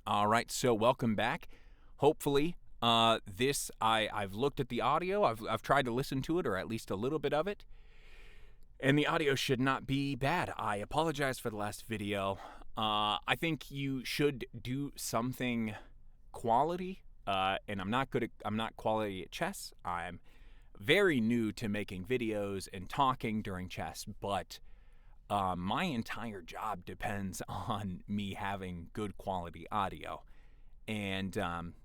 All right, so welcome back. Hopefully, I've looked at the audio. I've tried to listen to it, or at least a little bit of it, and the audio should not be bad. I apologize for the last video. I think you should do something quality, and I'm not quality at chess. I'm very new to making videos and talking during chess, but my entire job depends on me having good quality audio. And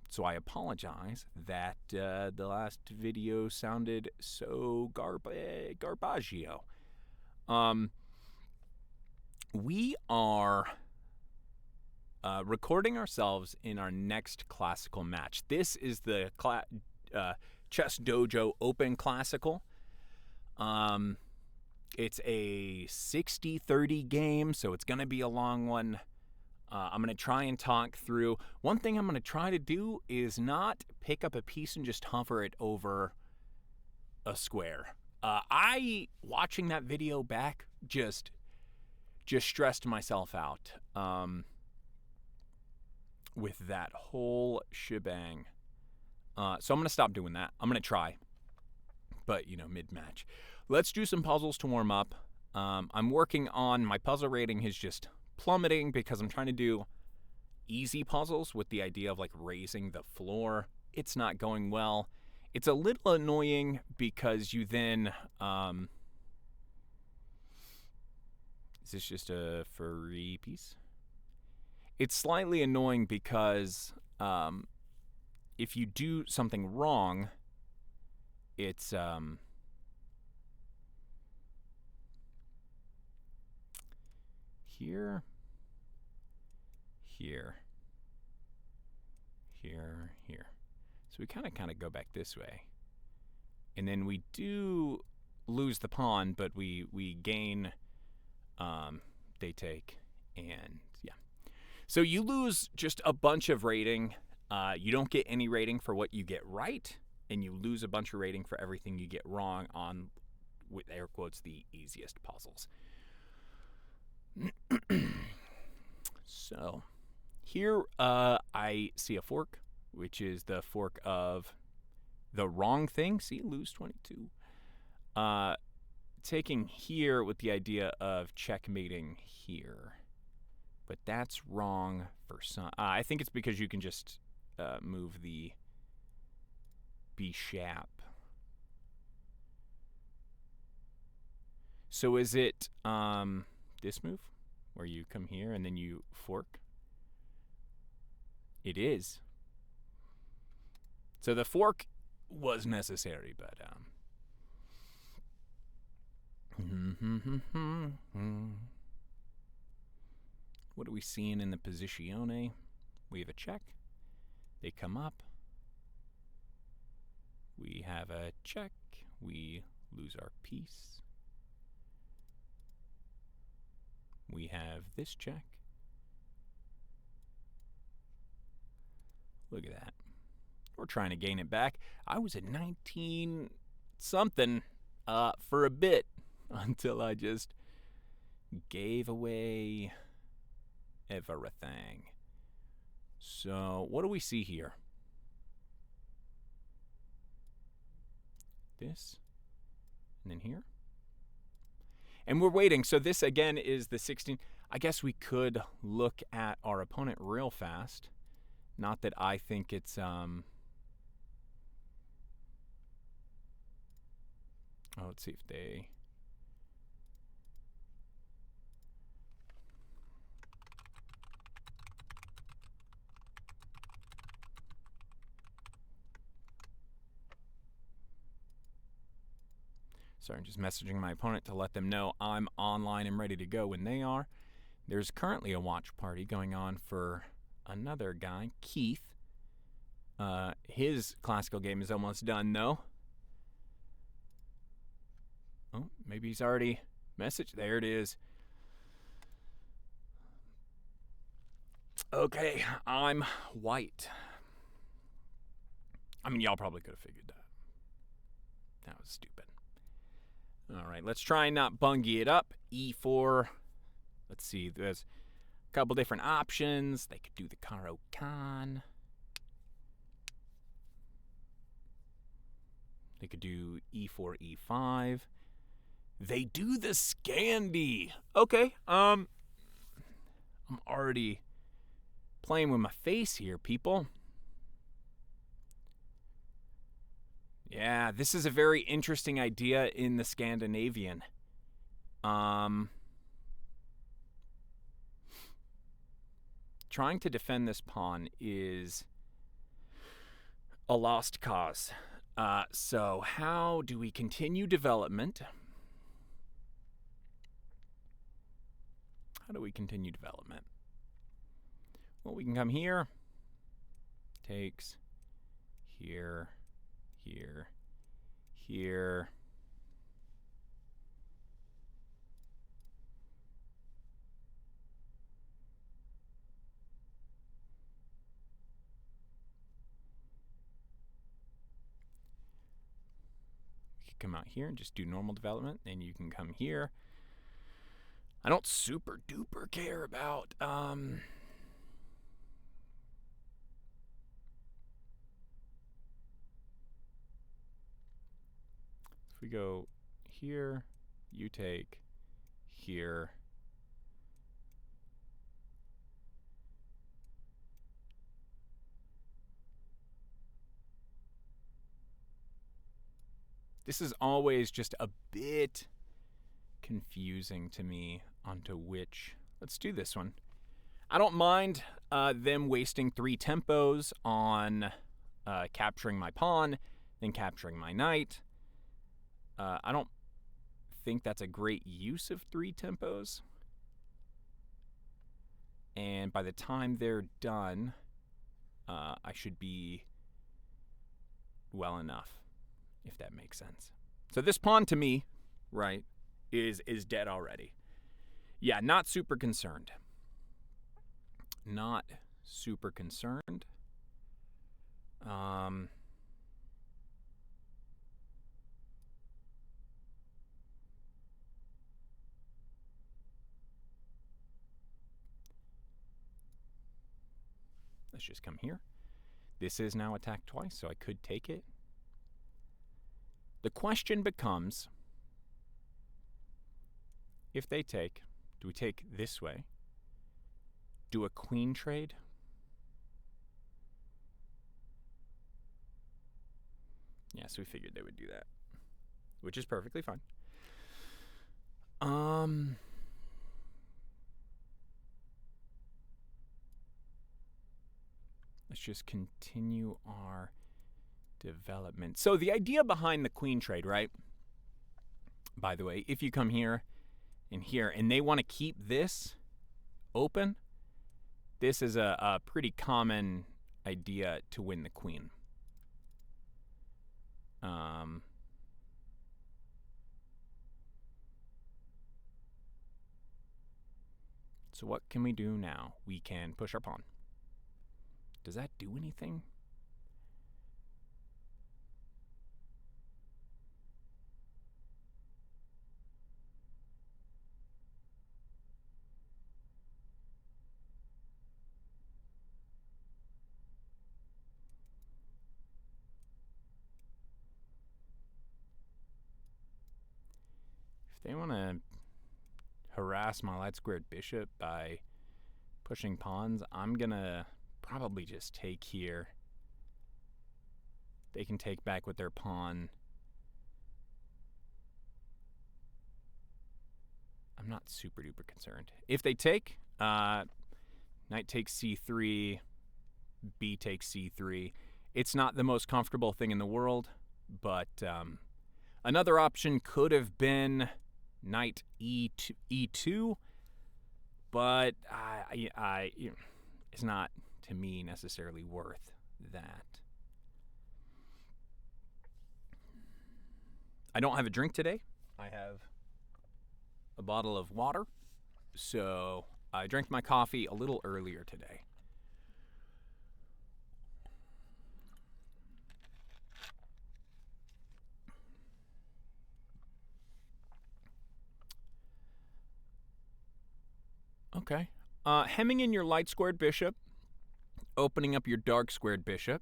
so I apologize that the last video sounded so garbaggio. Um, we are recording ourselves in our next classical match. This is the Chess Dojo Open Classical. It's a 60-30 game, so it's going to be a long one. I'm going to try and talk through. One thing I'm going to try to do is not pick up a piece and just hover it over a square. Watching that video back, just stressed myself out with that whole shebang. So I'm going to stop doing that. I'm going to try, but, mid-match. Let's do some puzzles to warm up. I'm working on my puzzle rating is just plummeting because I'm trying to do easy puzzles with the idea of like raising the floor. It's not going well. It's a little annoying because you then is this just a free piece? It's slightly annoying because if you do something wrong, it's here, here, here, here. So we kind of go back this way. And then we do lose the pawn, but we gain, they take, and yeah. So you lose just a bunch of rating. You don't get any rating for what you get right, and you lose a bunch of rating for everything you get wrong on, with air quotes, the easiest puzzles. So here I see a fork, which is the fork of the wrong thing. See, lose 22. Taking here with the idea of checkmating here. But that's wrong for some. I think it's because you can just move the b-sharp. So is it this move where you come here and then you fork? It is. So the fork was necessary, but what are we seeing in the posizione? We have a check. They come up. We have a check. We lose our piece. We have this check. Look at that. We're trying to gain it back. I was at 19 something for a bit until I just gave away everything. So what do we see here? This, and then here. And we're waiting. So this, again, is the 16. I guess we could look at our opponent real fast. Not that I think it's... let's see if they... Sorry, I'm just messaging my opponent to let them know I'm online and ready to go when they are. There's currently a watch party going on for another guy, Keith. His classical game is almost done, though. Oh, maybe he's already messaged. There it is. Okay, I'm white. I mean, y'all probably could have figured that. That was stupid. All right, let's try and not bungie it up. E4. Let's see. There's Couple different options. They could do the Caro-Kann. They could do e4, e5. They do the Scandi. Okay, I'm already playing with my face here, people. Yeah, this is a very interesting idea in the Scandinavian. Trying to defend this pawn is a lost cause. So how do we continue development? How do we continue development? Well, we can come here. Takes. Here. Here. Here. Come out here and just do normal development, and you can come here. I don't super duper care about if we go here, you take here. This is always just a bit confusing to me onto which. Let's do this one. I don't mind them wasting 3 tempos on capturing my pawn, then capturing my knight. I don't think that's a great use of 3 tempos. And by the time they're done, I should be well enough, if that makes sense. So this pawn to me, right, is dead already. Yeah, not super concerned. Not super concerned. Let's just come here. This is now attacked twice, so I could take it. The question becomes, if they take, do we take this way? Do a queen trade? Yeah, so we figured they would do that, which is perfectly fine. Let's just continue our development. So the idea behind the queen trade, right? By the way, if you come here and here, and they want to keep this open, this is a pretty common idea to win the queen. So what can we do now? We can push our pawn. Does that do anything? If they want to harass my light squared bishop by pushing pawns, I'm going to probably just take here. They can take back with their pawn. I'm not super duper concerned. If they take, knight takes c3, b takes c3. It's not the most comfortable thing in the world, but another option could have been knight e2, but it's not, to me, necessarily worth that. I don't have a drink today. I have a bottle of water, so I drank my coffee a little earlier today. Okay. Hemming in your light squared bishop, opening up your dark squared bishop,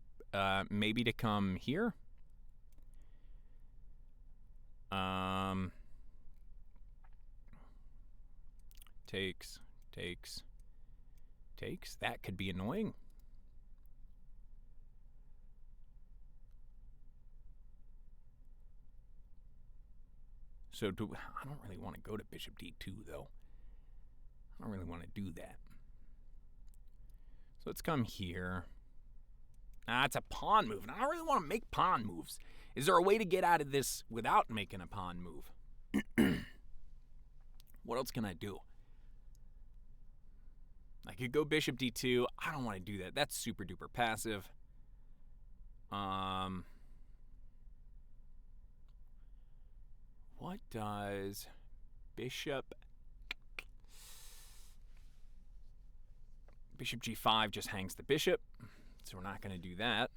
maybe to come here. Takes. That could be annoying. So I don't really want to go to bishop d2, though. I don't really want to do that. So let's come here. It's a pawn move, and I don't really want to make pawn moves. Is there a way to get out of this without making a pawn move? What else can I do? I could go bishop d2. I don't want to do that. That's super duper passive. What does bishop g5 just hangs the bishop, so we're not going to do that.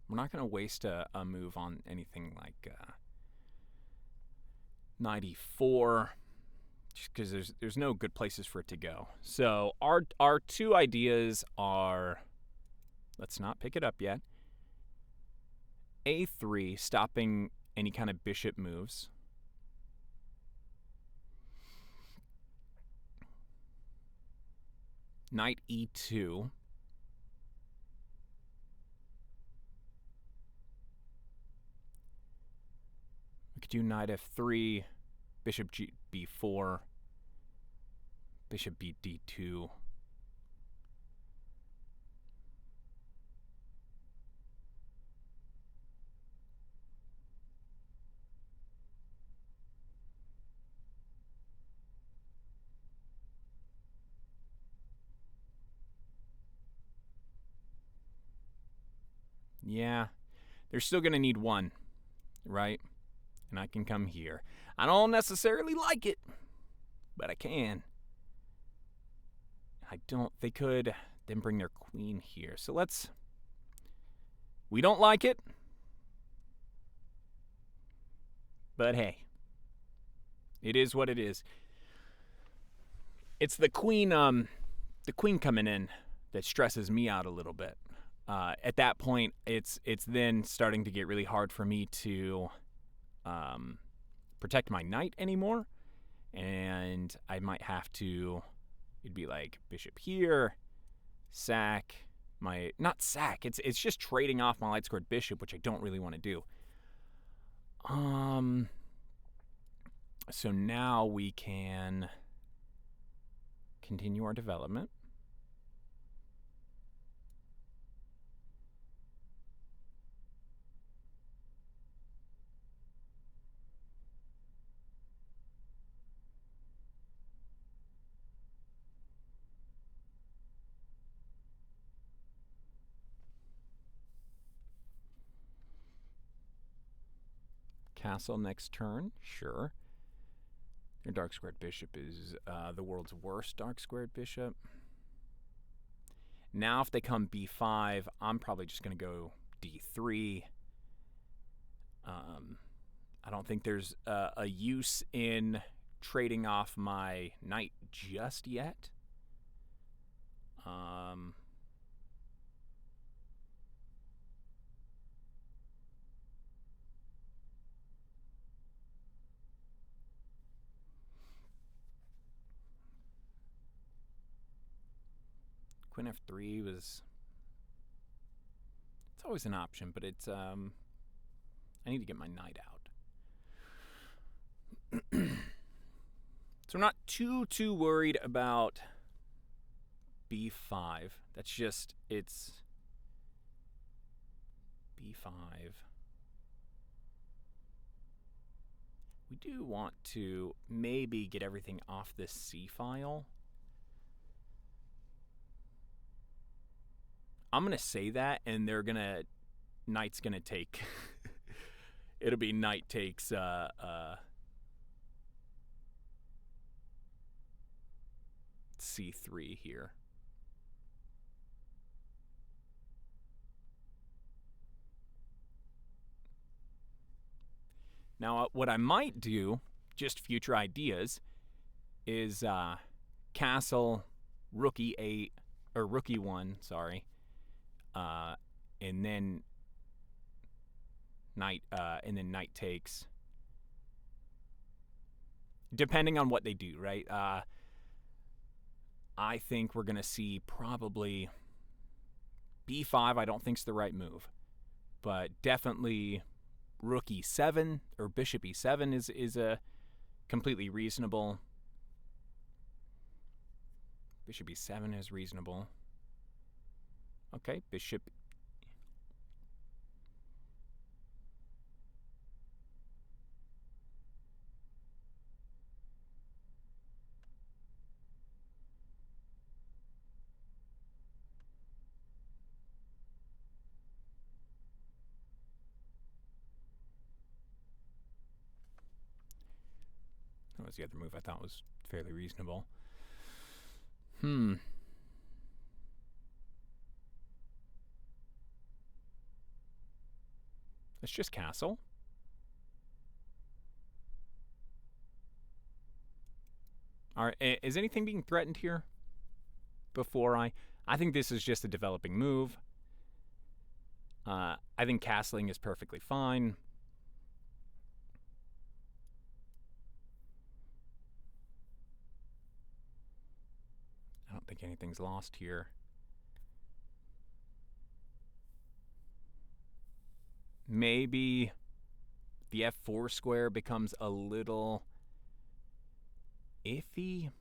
We're not going to waste a move on anything like knight e4, just because there's no good places for it to go. So our two ideas are, let's not pick it up yet. a3, stopping any kind of bishop moves. Knight e2. We could do knight f3, bishop b4, bishop d2. Yeah, they're still going to need one, right? And I can come here. I don't necessarily like it, but I can. They could then bring their queen here. So we don't like it, but hey, it is what it is. It's the queen coming in that stresses me out a little bit. At that point, it's then starting to get really hard for me to protect my knight anymore, and I might have to. It'd be like bishop here, sack not sack. It's just trading off my light squared bishop, which I don't really want to do. So now we can continue our development. Castle next turn, sure. Their dark squared bishop is the world's worst dark squared bishop. Now if they come b5, I'm probably just going to go d3. I don't think there's a use in trading off my knight just yet. Queen f3 was... It's always an option, but it's... I need to get my knight out. So I'm not too worried about b5. That's just... It's... b5. We do want to maybe get everything off this c file. I'm going to say that, and they're going to... Knight's going to take... It'll be knight takes... c3 here. Now, what I might do, just future ideas, is castle rookie 8 or rookie 1, sorry, and then knight takes, depending on what they do, right? I think we're gonna see probably b5. I don't think's the right move, but definitely rook e7 or bishop e7 is a completely reasonable. Bishop e7 is reasonable. Okay, bishop. That was the other move I thought was fairly reasonable. It's just castle. All right, is anything being threatened here? Before I think this is just a developing move. I think castling is perfectly fine. I don't think anything's lost here. Maybe the f4 square becomes a little iffy.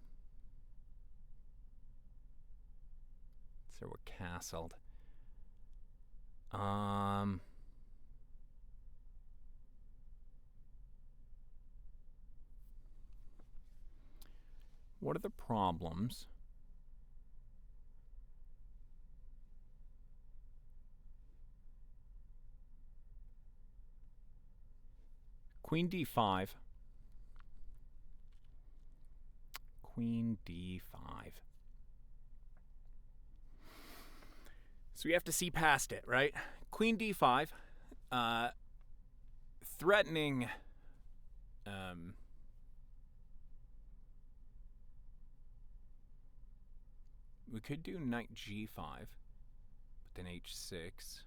So we're castled. What are the problems? Queen d5. Queen d5. So we have to see past it, right? Queen d5, threatening. We could do knight g5, but then h6.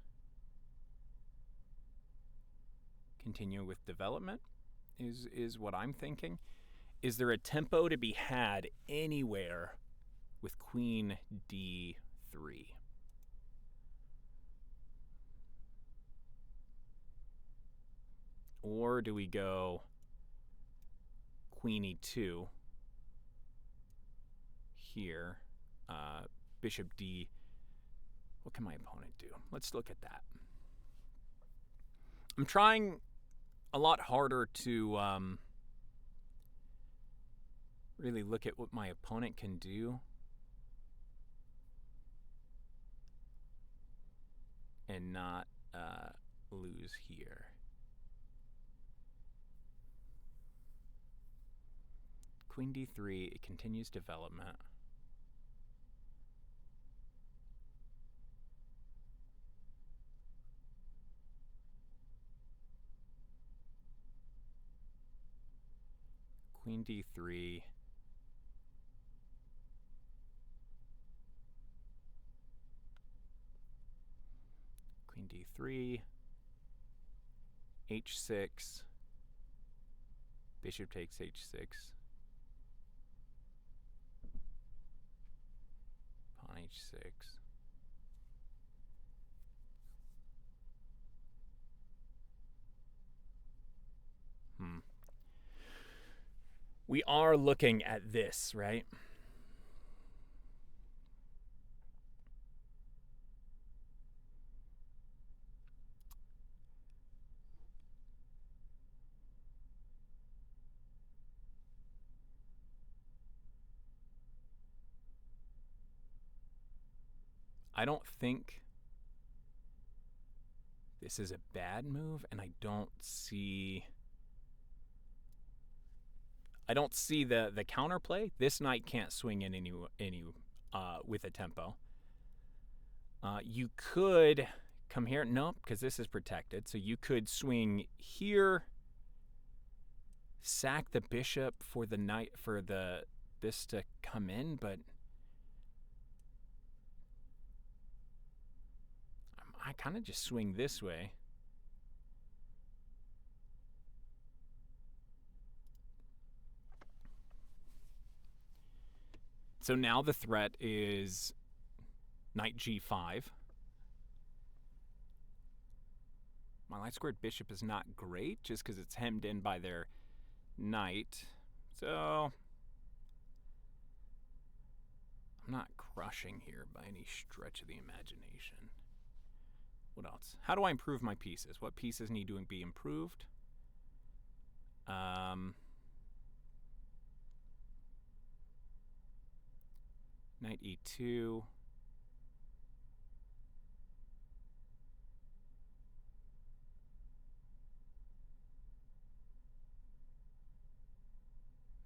Continue with development is what I'm thinking. Is there a tempo to be had anywhere with queen d3? Or do we go queen e2 here? Bishop d. What can my opponent do? Let's look at that. I'm trying a lot harder to really look at what my opponent can do and not lose here. Queen d3, it continues development. Queen d3. Queen d3. h6. Bishop takes h6. Pawn h6. We are looking at this, right? I don't think this is a bad move, and I don't see the counterplay. This knight can't swing in any with a tempo. You could come here, no, because this is protected. So you could swing here sack the bishop for the knight for this to come in, but I kind of just swing this way. So now the threat is knight g5. My light squared bishop is not great just because it's hemmed in by their knight. So I'm not crushing here by any stretch of the imagination. What else? How do I improve my pieces? What pieces need to be improved? Knight e2.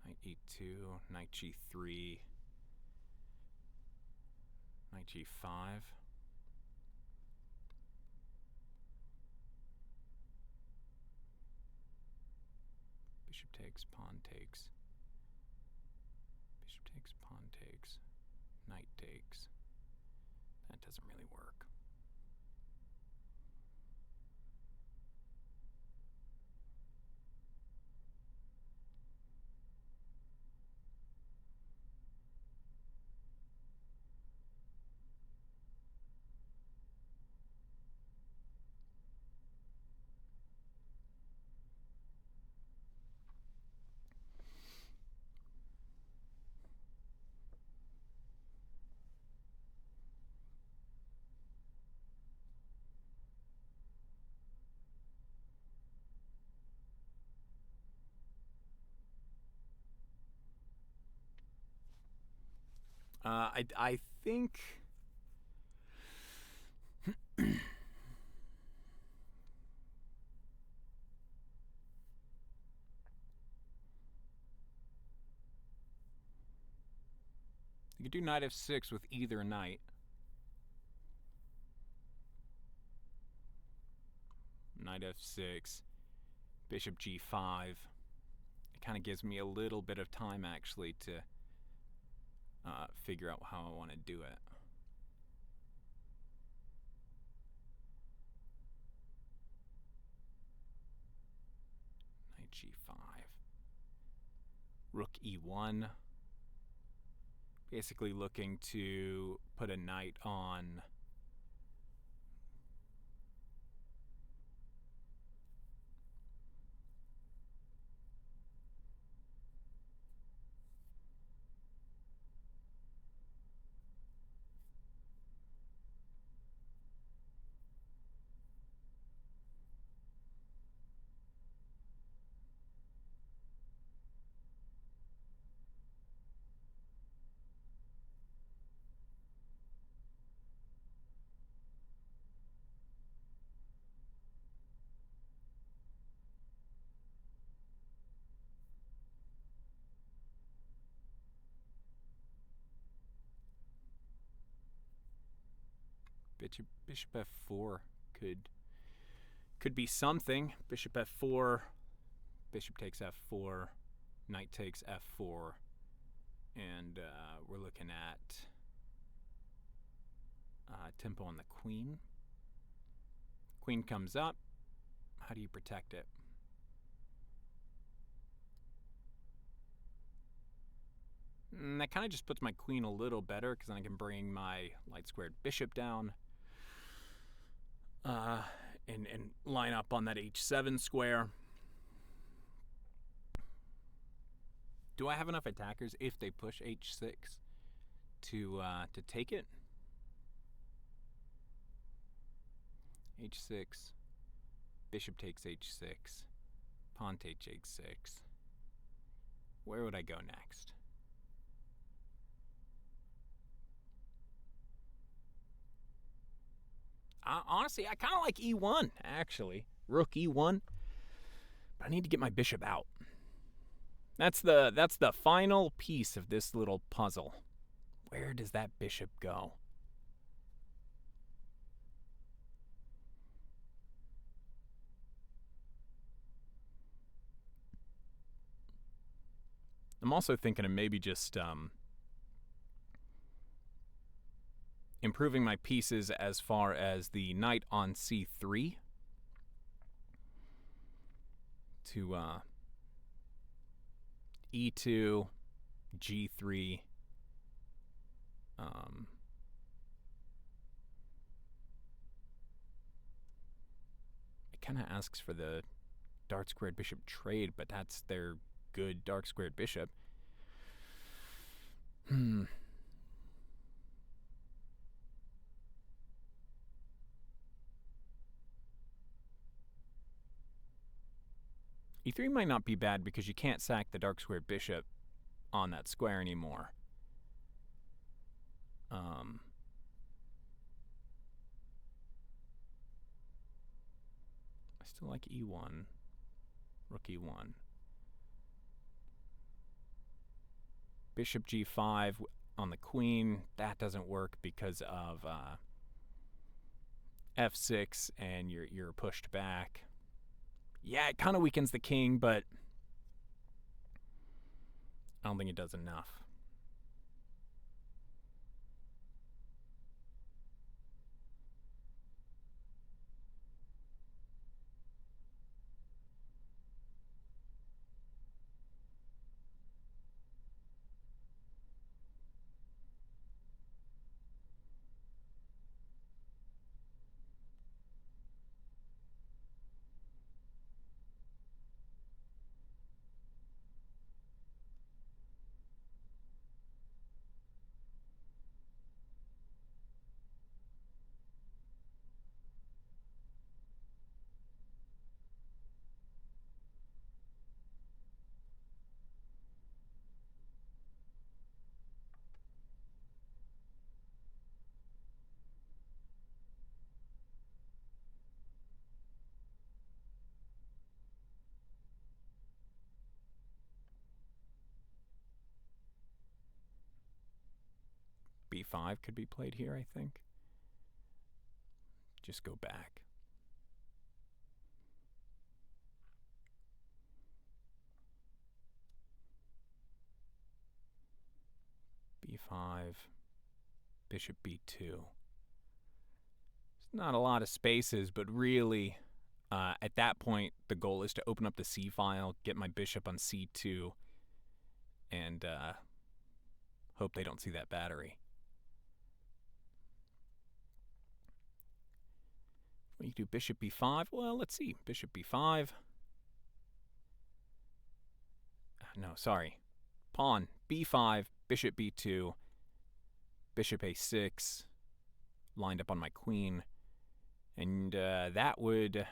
Knight e2, knight g3, knight g5. Bishop takes, pawn takes. Bishop takes, pawn takes. Knight takes. That doesn't really work. I think you could do knight f6 with either knight. Knight f6, bishop g5. It kind of gives me a little bit of time actually to figure out how I want to do it. Knight g5. Rook e1. Basically looking to put a knight on bishop f4 could be something. Bishop f4, bishop takes f4, knight takes f4, and we're looking at tempo on the queen. Queen comes up. How do you protect it? That kind of just puts my queen a little better because then I can bring my light squared bishop down and line up on that h7 square. Do I have enough attackers if they push h6 to take it? h6, bishop takes h6, pawn takes h6. Where would I go next? Honestly, I kind of like e1, actually. Rook e1. But I need to get my bishop out. That's the final piece of this little puzzle. Where does that bishop go? I'm also thinking of maybe just improving my pieces as far as the knight on c3 to e2, g3. It kind of asks for the dark squared bishop trade, but that's their good dark squared bishop. E3 might not be bad because you can't sack the dark squared bishop on that square anymore. I still like e1, rook e1. Bishop g5 on the queen, that doesn't work because of f6 and you're pushed back. Yeah, it kind of weakens the king, but I don't think it does enough. b5 could be played here, I think. Just go back. b5, bishop b2. It's not a lot of spaces, but really, at that point, the goal is to open up the c file, get my bishop on c2, and hope they don't see that battery. We can do bishop b5. Well, let's see. Bishop b5. No, sorry. Pawn b5, bishop b2, bishop a6, lined up on my queen. And that would...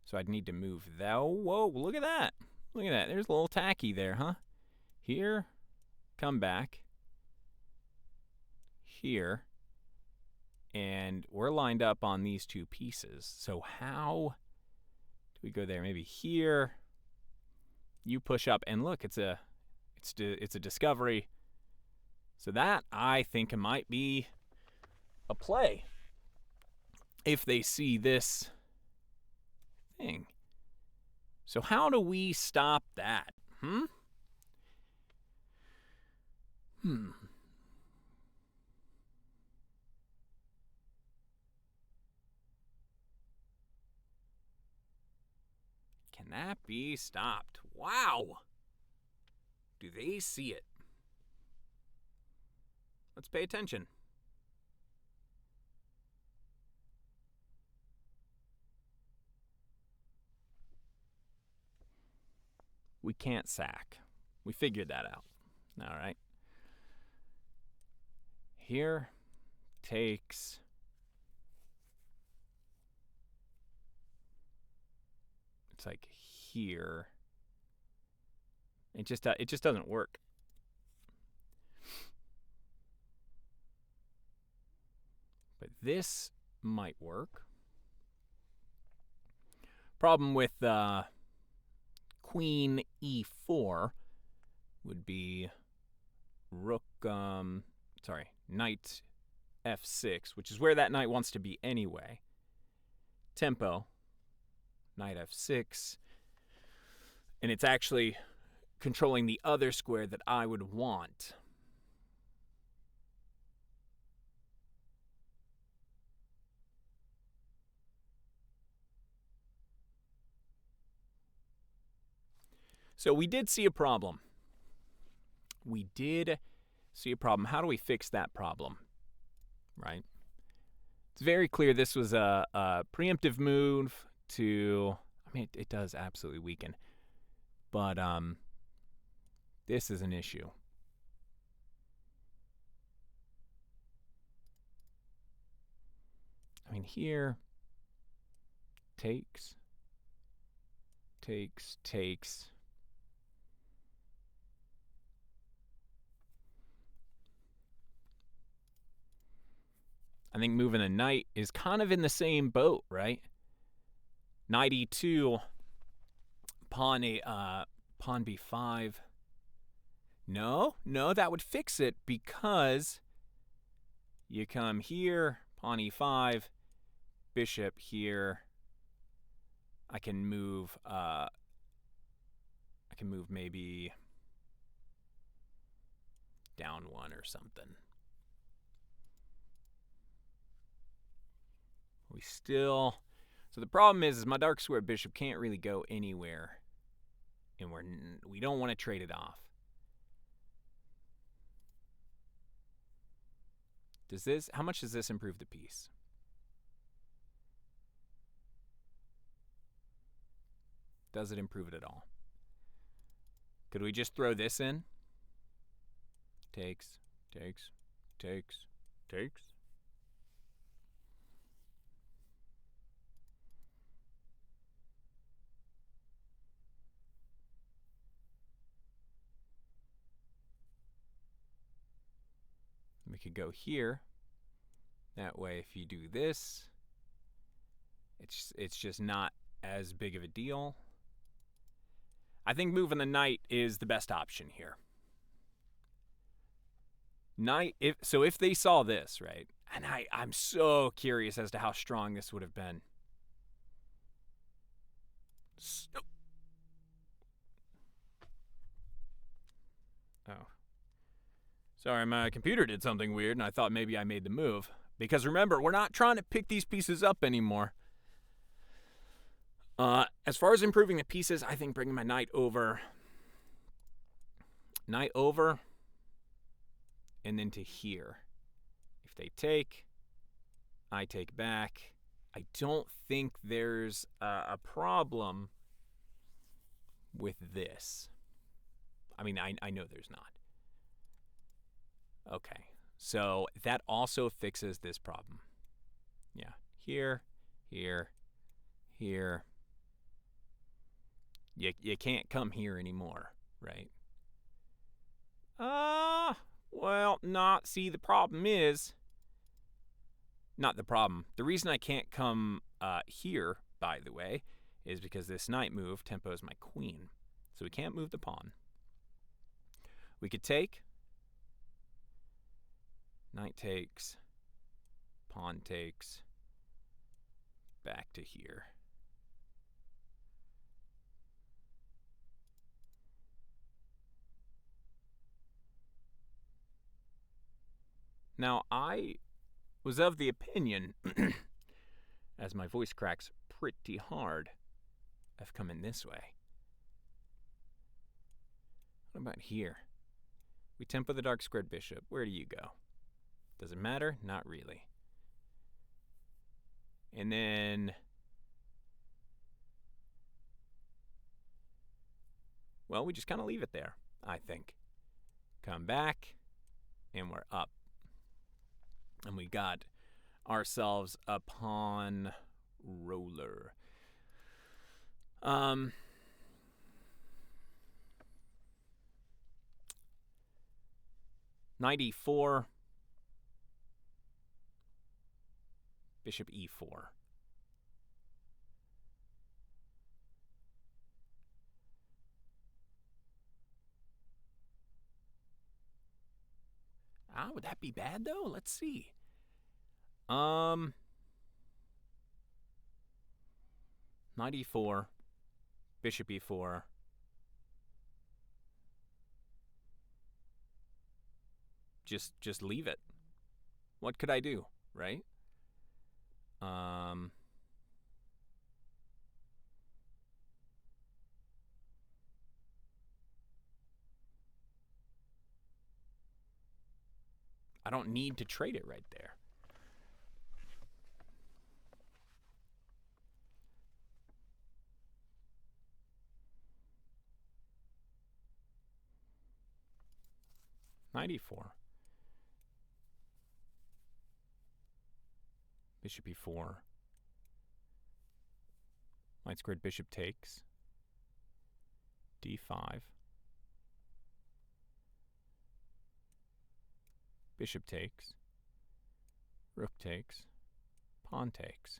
So I'd need to move that. Whoa, look at that. Look at that. There's a little tacky there, huh? Here, come back. Here. And we're lined up on these two pieces. So how do we go there? Maybe here. You push up, and look, it's a discovery. So that, I think, it might be a play if they see this thing. So how do we stop that? Can that be stopped? Wow! Do they see it? Let's pay attention. We can't sack. We figured that out. All right. Here takes... It's like here. It just doesn't work. But this might work. Problem with queen e4 would be rook, knight f6, which is where that knight wants to be anyway. Tempo, knight f6. And it's actually controlling the other square that I would want. So we did see a problem. We did see a problem. How do we fix that problem? Right? It's very clear this was a preemptive move to... I mean, it does absolutely weaken. But this is an issue. I mean, here... Takes. I think moving a knight is kind of in the same boat, right? Knight e2, pawn b5. No, that would fix it because you come here, pawn e5, bishop here. I can move maybe down one or something. We still... So the problem is my dark square bishop can't really go anywhere, and we don't want to trade it off. How much does this improve the piece? Does it improve it at all? Could we just throw this in? Takes. We could go here. That way, if you do this, it's just not as big of a deal. I think moving the knight is the best option here. Knight, if they saw this, right, and I'm so curious as to how strong this would have been. Oh. Sorry, my computer did something weird, and I thought maybe I made the move. Because remember, we're not trying to pick these pieces up anymore. As far as improving the pieces, I think bringing my knight over, and then to here. If they take, I take back. I don't think there's a problem with this. I mean, I know there's not. Okay, so that also fixes this problem. Yeah, here. You can't come here anymore, right? Well, see, the problem is... Not the problem. The reason I can't come here, by the way, is because this knight move tempos my queen. So we can't move the pawn. We could take... Knight takes, pawn takes, back to here. Now, I was of the opinion, as my voice cracks pretty hard, of coming this way. What about here? We tempo the dark squared bishop. Where do you go? Does it matter? Not really. And then... Well, we just kind of leave it there, I think. Come back, and we're up. And we got ourselves a pawn roller. Knight e4. Bishop e4. Would that be bad, though? Let's see. Knight e4. Bishop e4. just leave it. What could I do, right? I don't need to trade it right there. Knight e4. Bishop e4. White squared bishop takes. d5. Bishop takes. Rook takes. Pawn takes.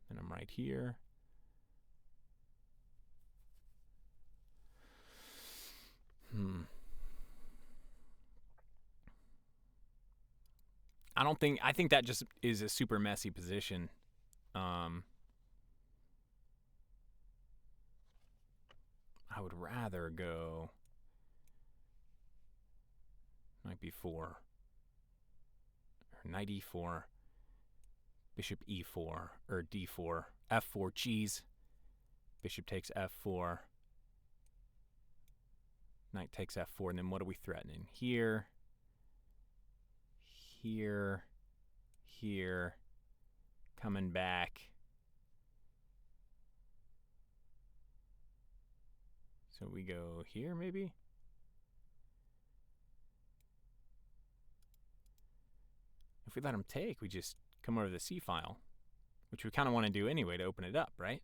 And I'm right here. I think that just is a super messy position. I would rather go knight b4 or knight e4, bishop e4 or d4, f4, cheese. Bishop takes f4. Knight takes f4, and then what are we threatening? Here, here, here, coming back. So we go here, maybe? If we let him take, we just come over to the C file, which we kind of want to do anyway to open it up, right?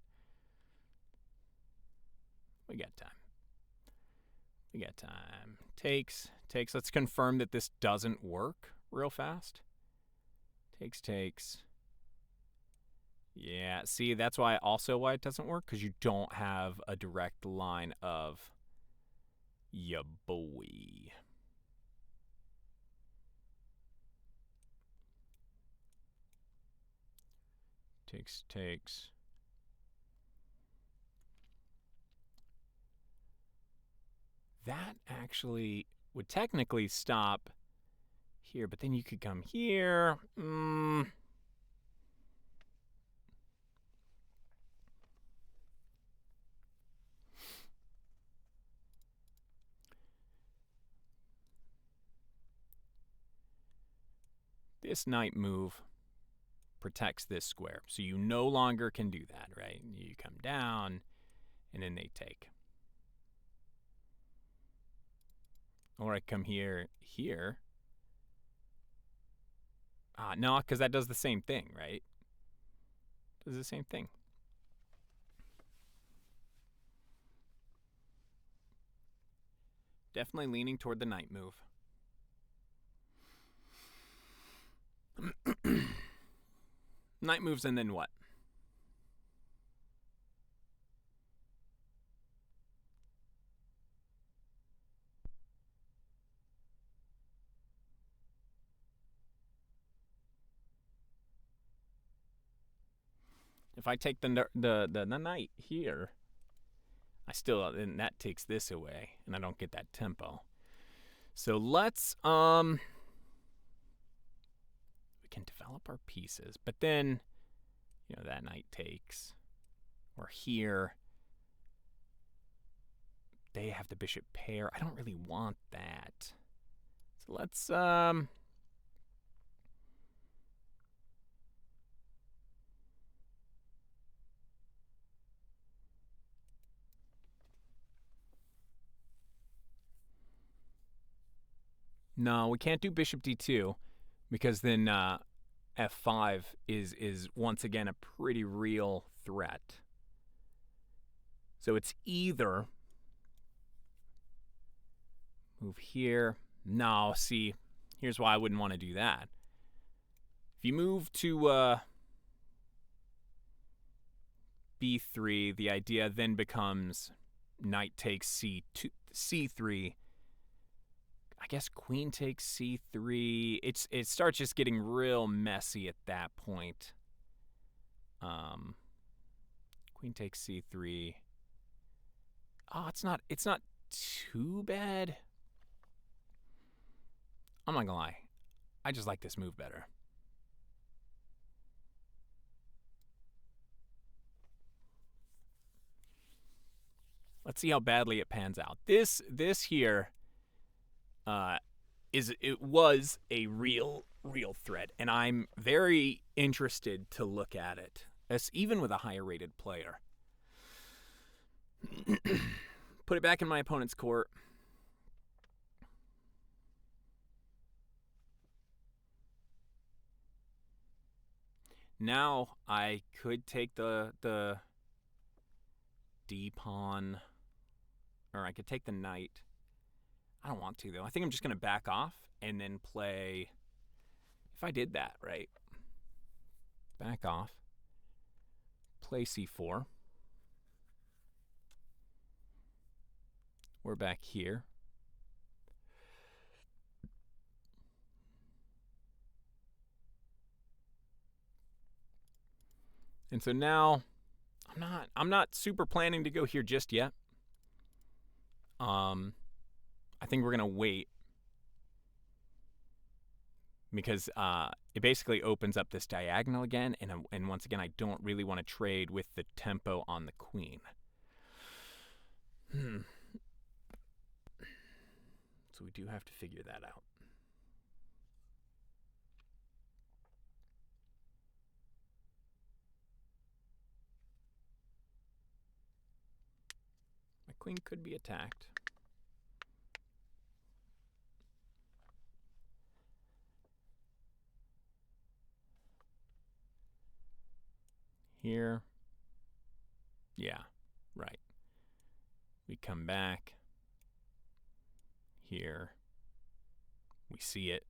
We got time. We got time. Takes. Let's confirm that this doesn't work real fast. Takes. Yeah, see, that's why it doesn't work, because you don't have a direct line of ya boy. Takes. That actually would technically stop here, but then you could come here. This knight move protects this square, so you no longer can do that, right? You come down, and then they take. Or I come here. No, because that does the same thing, right? Does the same thing. Definitely leaning toward the knight move. Knight moves, and then what? If I take the knight here, then that takes this away, and I don't get that tempo. So let's we can develop our pieces, but then that knight takes. Or here, they have the bishop pair. I don't really want that. So let's no, we can't do bishop d2, because then f5 is once again a pretty real threat. So it's either move here. No, see, here's why I wouldn't want to do that. If you move to b3, the idea then becomes knight takes c2, c3. I guess queen takes c3. It starts just getting real messy at that point. Queen takes c3. Oh, it's not too bad. I'm not gonna lie. I just like this move better. Let's see how badly it pans out. This here it was a real threat, and I'm very interested to look at it, as even with a higher rated player. Put it back in my opponent's court. Now I could take the D pawn, or I could take the knight. I don't want to, though. I think I'm just going to back off and then play. If I did that, right? Back off. Play c4. We're back here. And so now I'm not super planning to go here just yet. I think we're going to wait because it basically opens up this diagonal again, and once again, I don't really want to trade with the tempo on the queen. So we do have to figure that out. My queen could be attacked. Here. Yeah, right. We come back. Here. We see it.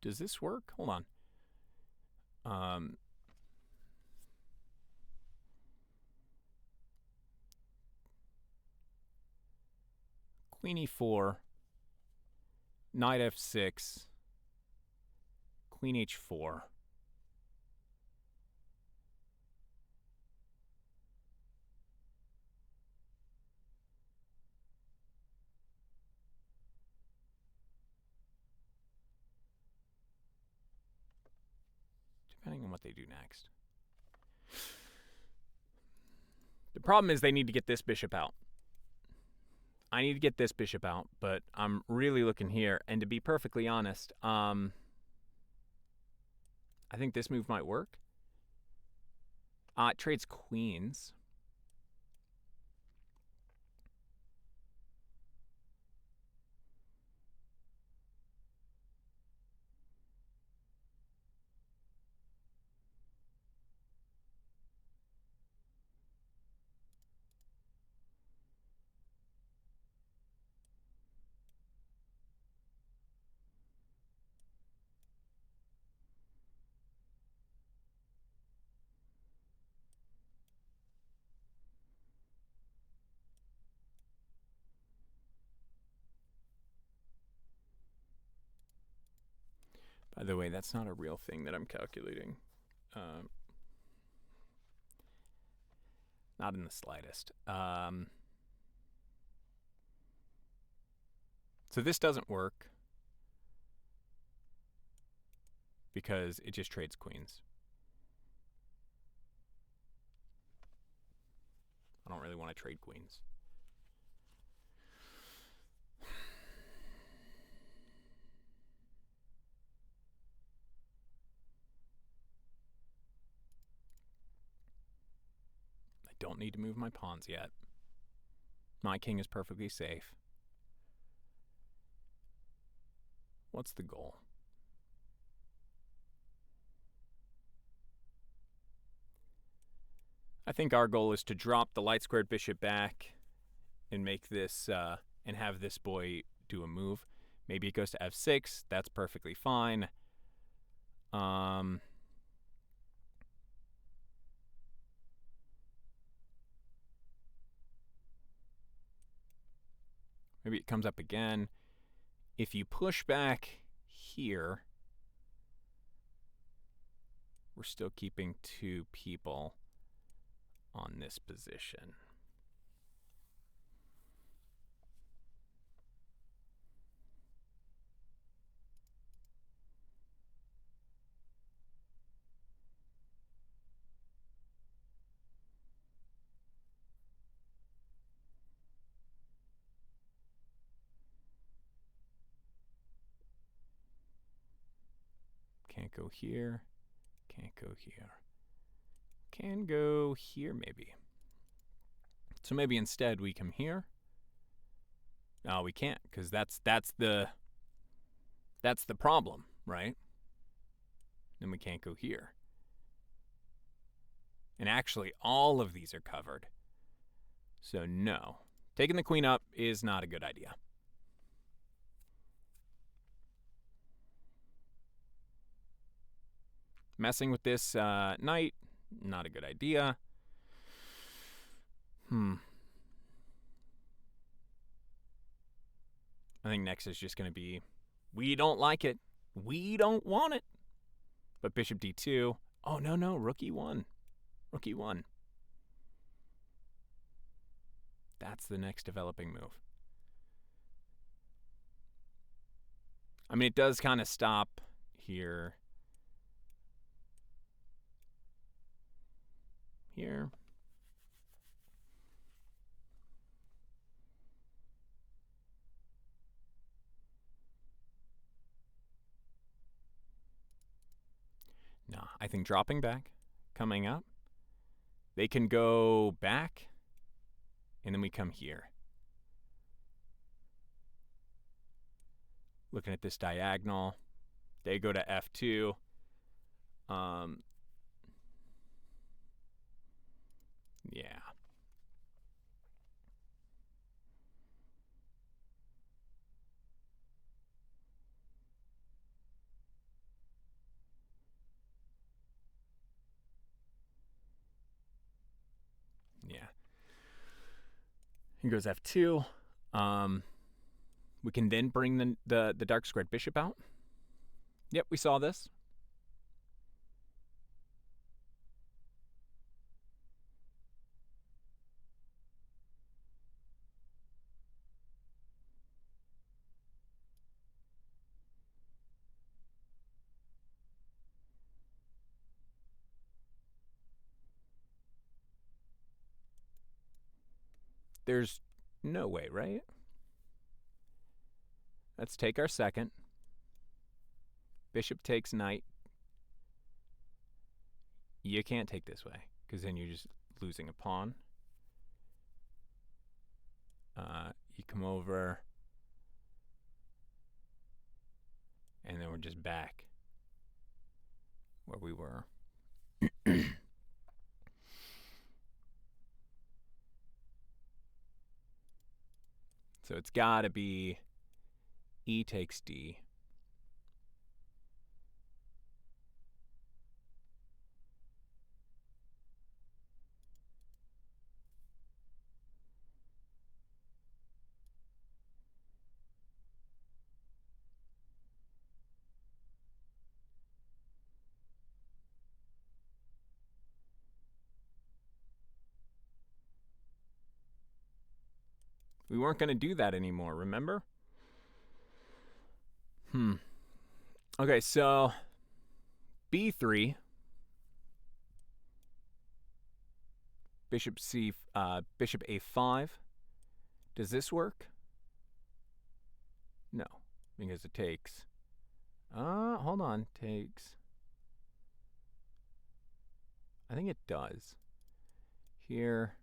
Does this work? Hold on. Queen e4, knight f6, queen h4. Depending on what they do next. The problem is they need to get this bishop out. I need to get this bishop out, but I'm really looking here. And to be perfectly honest, I think this move might work. It trades queens. By the way, that's not a real thing that I'm calculating. Not in the slightest. So this doesn't work because it just trades queens. I don't really want to trade queens. I don't need to move my pawns yet. My king is perfectly safe. What's the goal? I think our goal is to drop the light squared bishop back and make this and have this boy do a move. Maybe it goes to f6. That's perfectly fine. Maybe it comes up again. If you push back here, we're still keeping 2 people on this position. Can't go here. Can't go here. Can go here, maybe. So maybe instead we come here. No, we can't, because that's the problem, right? Then we can't go here. And actually, all of these are covered. So no. Taking the queen up is not a good idea. Messing with this knight, not a good idea. I think next is just going to be, we don't like it. We don't want it. But bishop d2. Oh, no, rook e1. Rook e1. That's the next developing move. I mean, it does kind of stop here. Here. No, I think dropping back, coming up. They can go back, and then we come here. Looking at this diagonal. They go to f2. Yeah. Yeah. Here goes f2. We can then bring the dark squared bishop out. Yep, we saw this. There's no way, right? Let's take our second. Bishop takes knight. You can't take this way, because then you're just losing a pawn. You come over, and then we're just back where we were. So it's got to be e takes d. We weren't going to do that anymore, remember? Okay, so b3, bishop a5. Does this work? No, because it takes. Hold on, takes. I think it does. Here,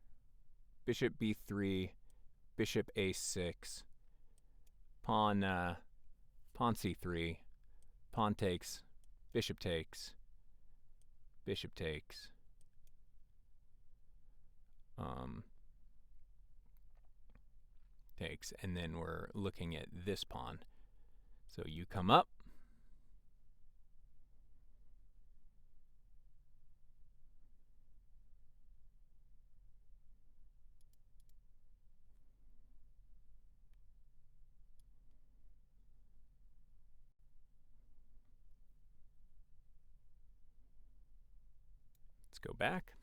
bishop b3, bishop a6, pawn c3, pawn takes, bishop takes, bishop takes. Takes, and then we're looking at this pawn. So you come up. Let's go back.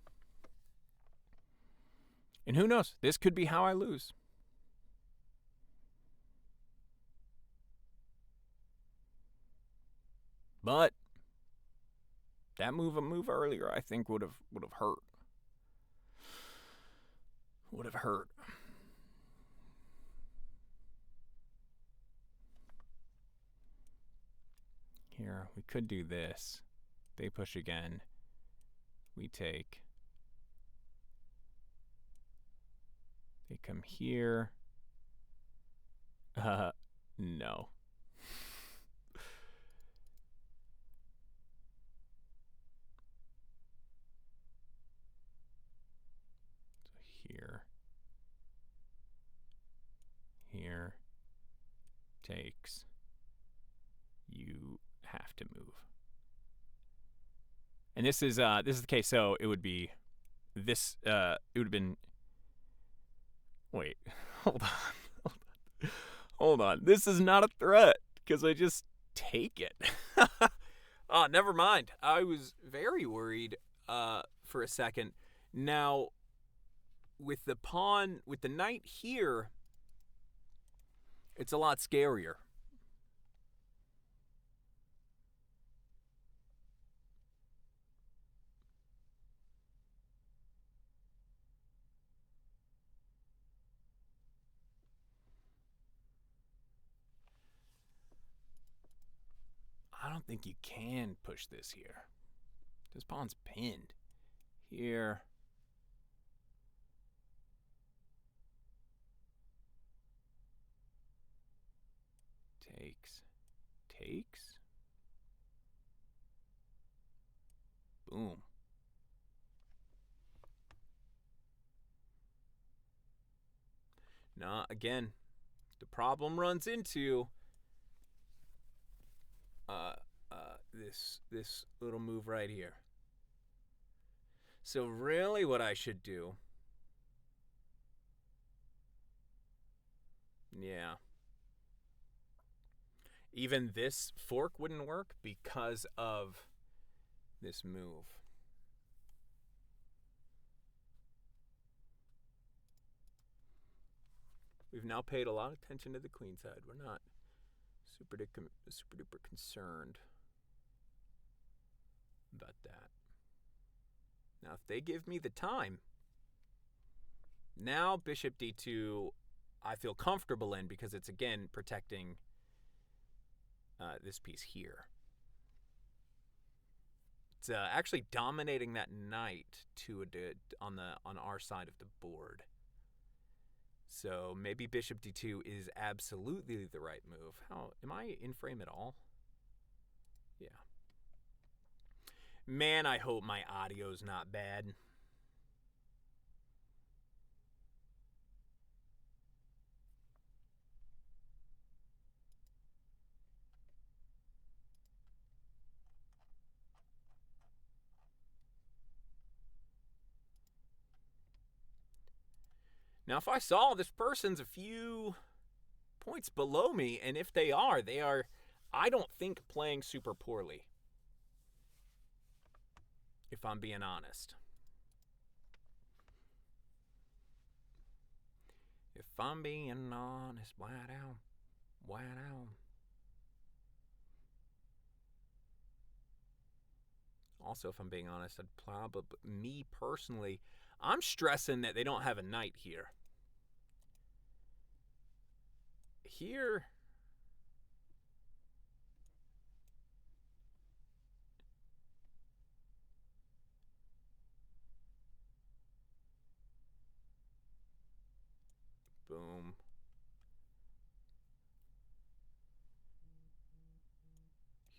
And who knows? This could be how I lose. But that move earlier, I think would have hurt. Would have hurt. Here, we could do this. They push again. We take. They come here. No. Here takes. You have to move. And this is the case. So it would be this. It would have been. Wait, hold on. This is not a threat because I just take it. Oh, never mind. I was very worried for a second. Now, with the pawn, with the knight here, it's a lot scarier. I don't think you can push this here. This pawn's pinned. Here. Takes. Boom. Now, again, the problem runs into this little move right here. So really what I should do, yeah, even this fork wouldn't work because of this move. We've now paid a lot of attention to the queen side. We're not super duper concerned about that. Now, if they give me the time, now bishop d2, I feel comfortable in because it's, again, protecting this piece here. It's actually dominating that knight on our side of the board. So maybe bishop d2 is absolutely the right move. How am I in frame at all? Yeah. Man, I hope my audio's not bad. Now, if I saw this person's a few points below me, and if they are, I don't think, playing super poorly. If I'm being honest. If I'm being honest, white out. Also, if I'm being honest, I'd probably, me personally, I'm stressing that they don't have a knight here. Here, boom.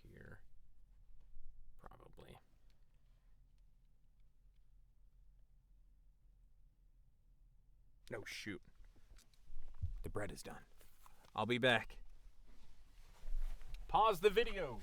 Here, probably. No, shoot. The bread is done. I'll be back. Pause the video.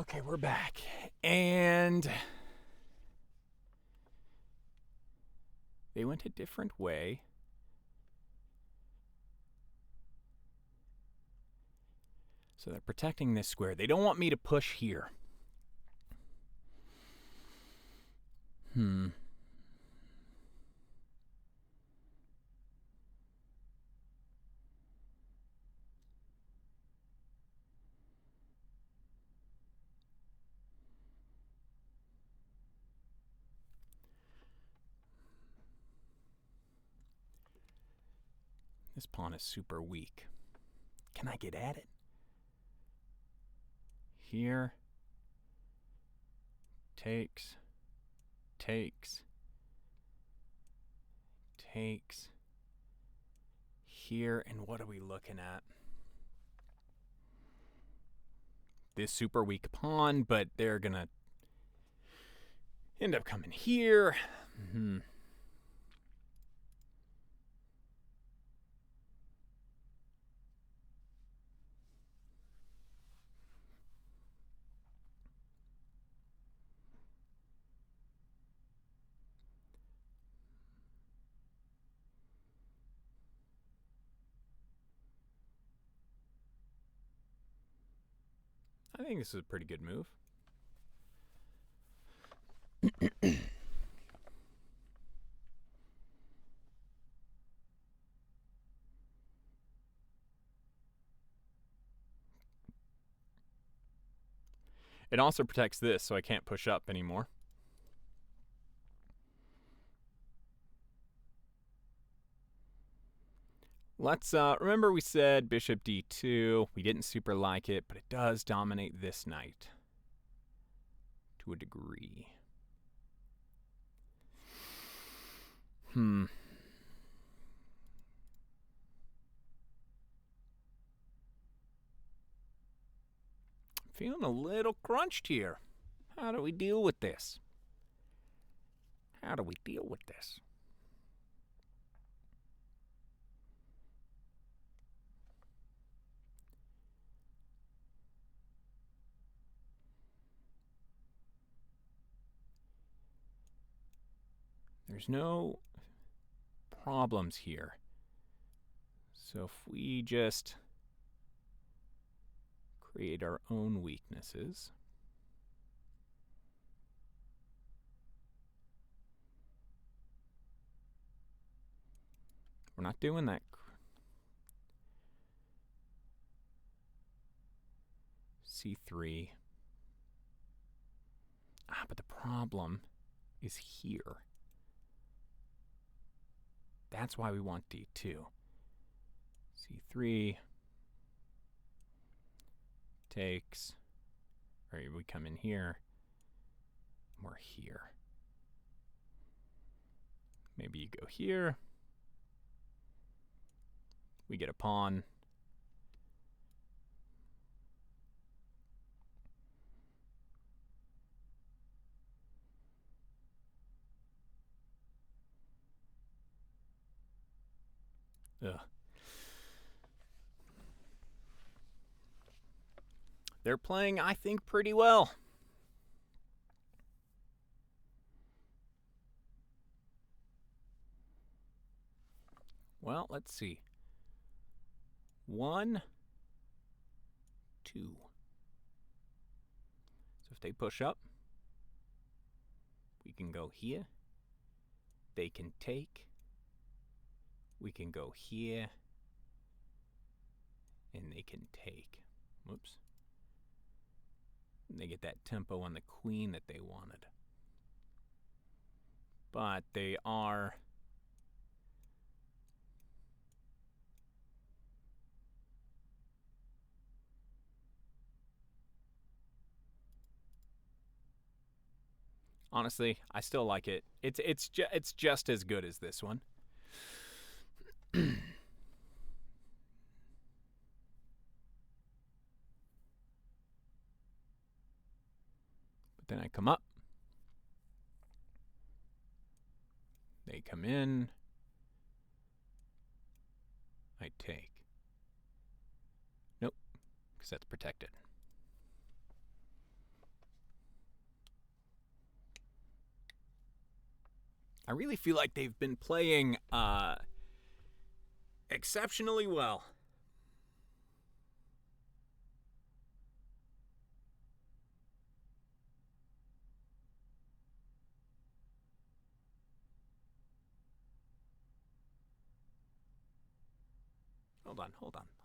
Okay, we're back. And they went a different way. So they're protecting this square. They don't want me to push here. This pawn is super weak. Can I get at it? Here. Takes. Takes. Takes. Here, and what are we looking at? This super weak pawn, but they're gonna end up coming here. I think this is a pretty good move. It also protects this, so I can't push up anymore. Let's remember we said bishop d2. We didn't super like it, but it does dominate this knight to a degree. Feeling a little crunched here. How do we deal with this? How do we deal with this? There's no problems here. So if we just create our own weaknesses. We're not doing that. C3. But the problem is here. That's why we want D2. C3 takes, or we come in here, we're here. Maybe you go here. We get a pawn. Ugh. They're playing, I think, pretty well. Well, let's see. 1, 2. So if they push up, we can go here. They can take. We can go here. And they can take. Whoops. And they get that tempo on the queen that they wanted. But they are... Honestly, I still like it. It's just as good as this one. But then I come up. They come in. I take. Nope, because that's protected. I really feel like they've been playing exceptionally well.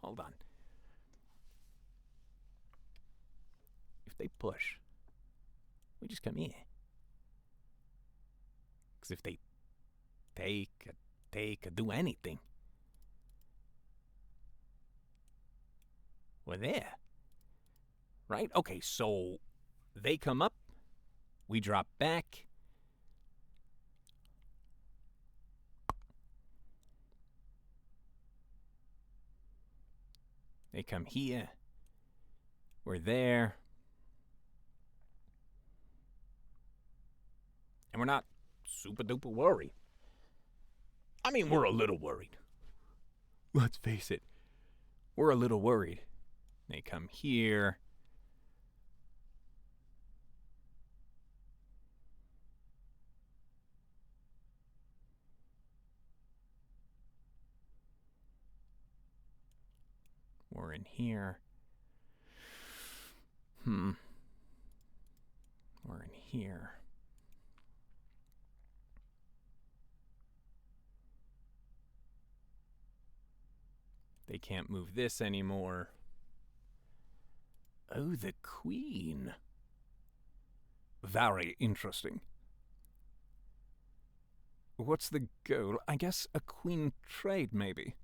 Hold on. If they push, we just come here. Because if they take, or do anything, we're there. Right? Okay, so they come up, we drop back. They come here. We're there. And we're not super duper worried. I mean, we're a little worried. Let's face it. We're a little worried. They come here. We're in here. We're in here. They can't move this anymore. Oh, the queen. Very interesting. What's the goal? I guess a queen trade, maybe.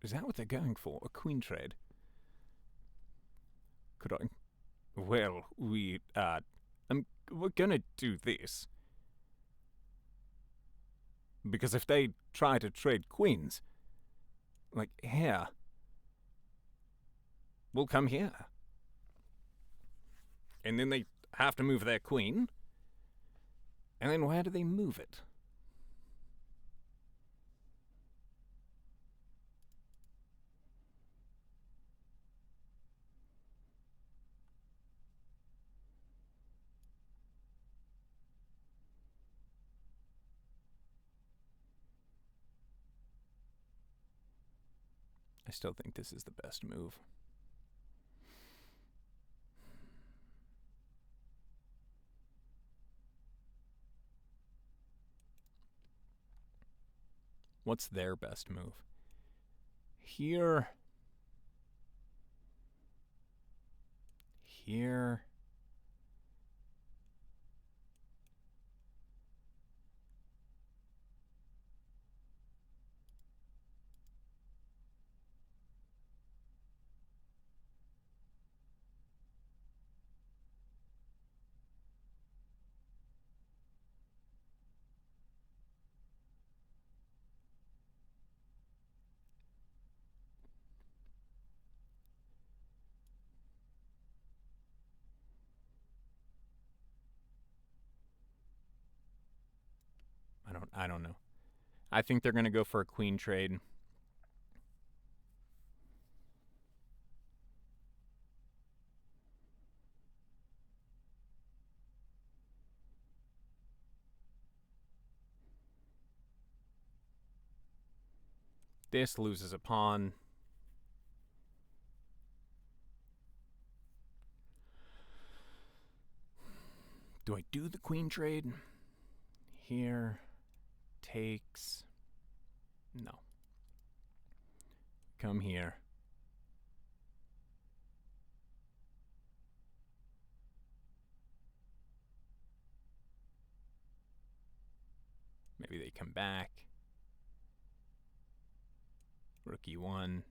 Is that what they're going for? A queen trade? Could I? Well, we're gonna do this. Because if they try to trade queens, like here, we'll come here. And then they have to move their queen. And then where do they move it? I still think this is the best move. What's their best move? Here. Here. I don't know. I think they're going to go for a queen trade. This loses a pawn. Do I do the queen trade? Here. Takes. No. Come here. Maybe they come back. Rook e1.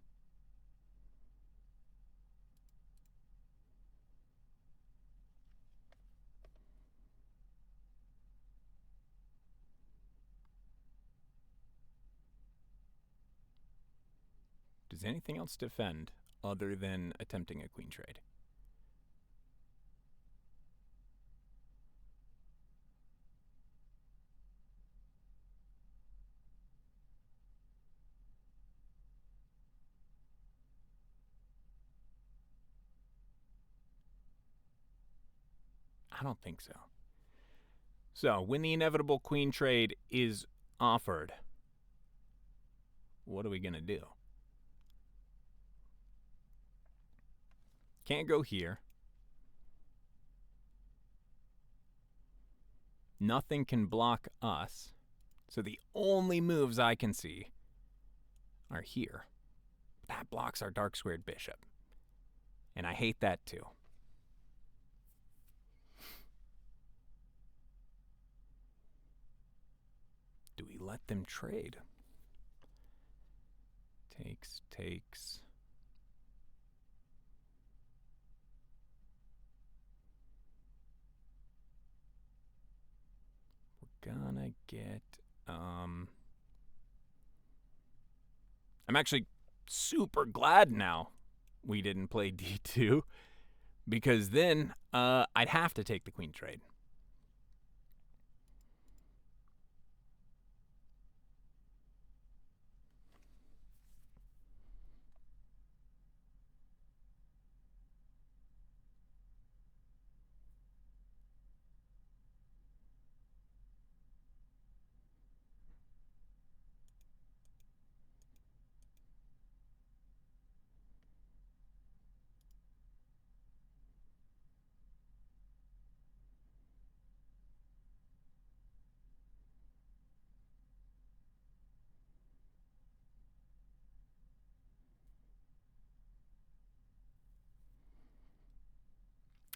Does anything else defend other than attempting a queen trade? I don't think so. So, when the inevitable queen trade is offered, what are we going to do? Can't go here. Nothing can block us. So the only moves I can see are here. That blocks our dark squared bishop. And I hate that too. Do we let them trade? Takes. We're gonna get, I'm actually super glad now we didn't play d2, because then I'd have to take the queen trade.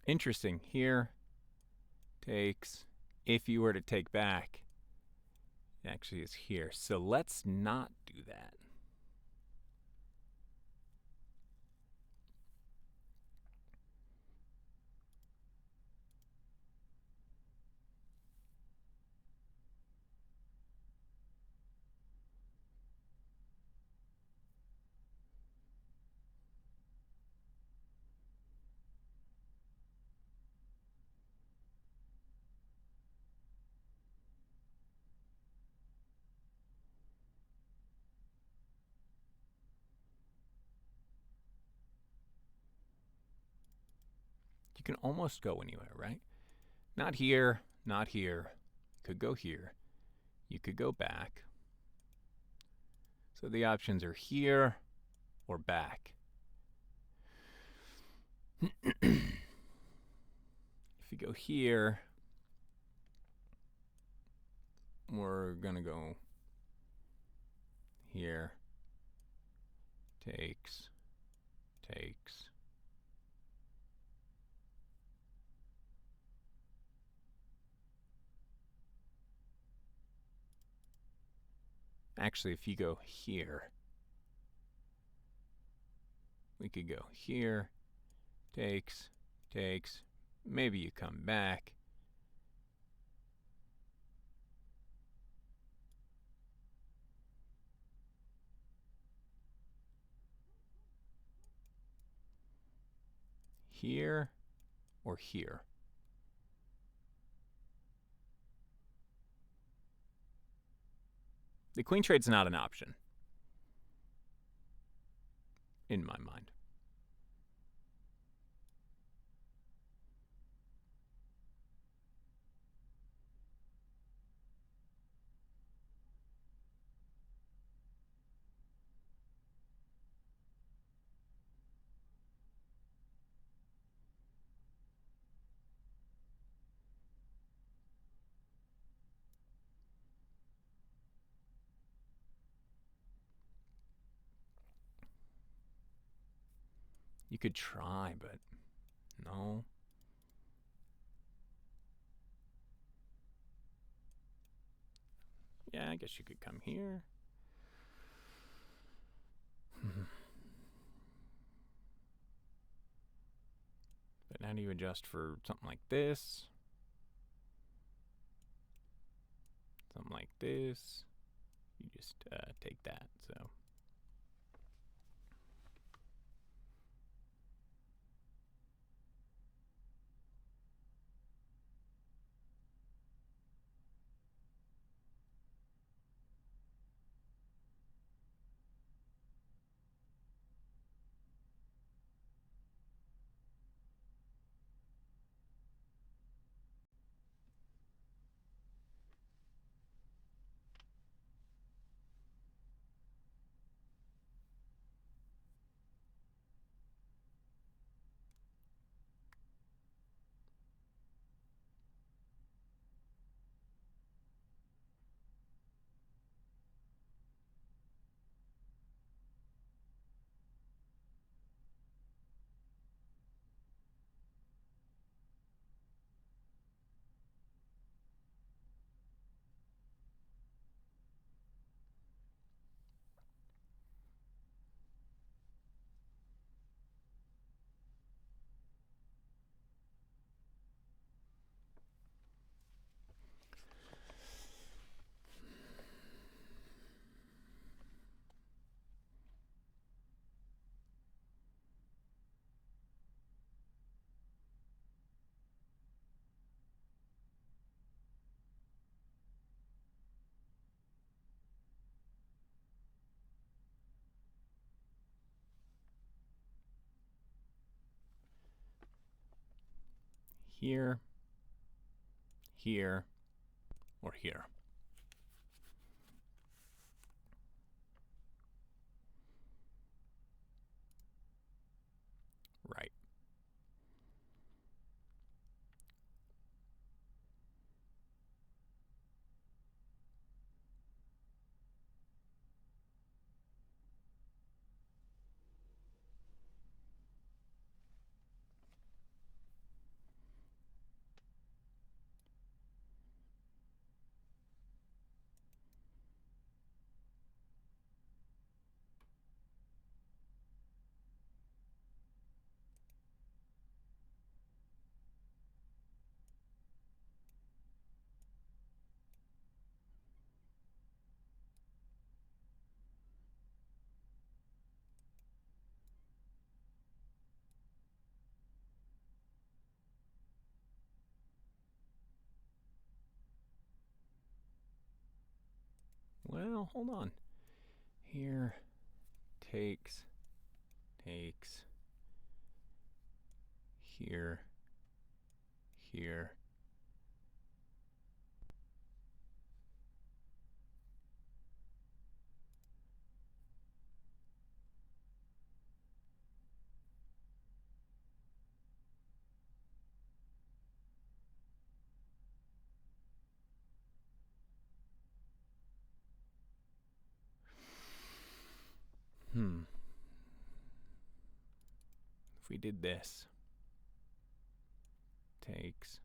Interesting. Here, takes. If you were to take back, it actually is here. So let's not do that. You can almost go anywhere, right? Not here, not here. Could go here. You could go back. So the options are here or back. If you go here, we're going to go here. Takes. Actually, if you go here, we could go here. Takes. Maybe you come back. Here or here. The queen trade's not an option, in my mind. You could try, but no. Yeah, I guess you could come here. But how do you adjust for something like this? Something like this. You just take that, so. here, here, or here. Right. Well, hold on. Here, takes, here, here. If we did this, takes,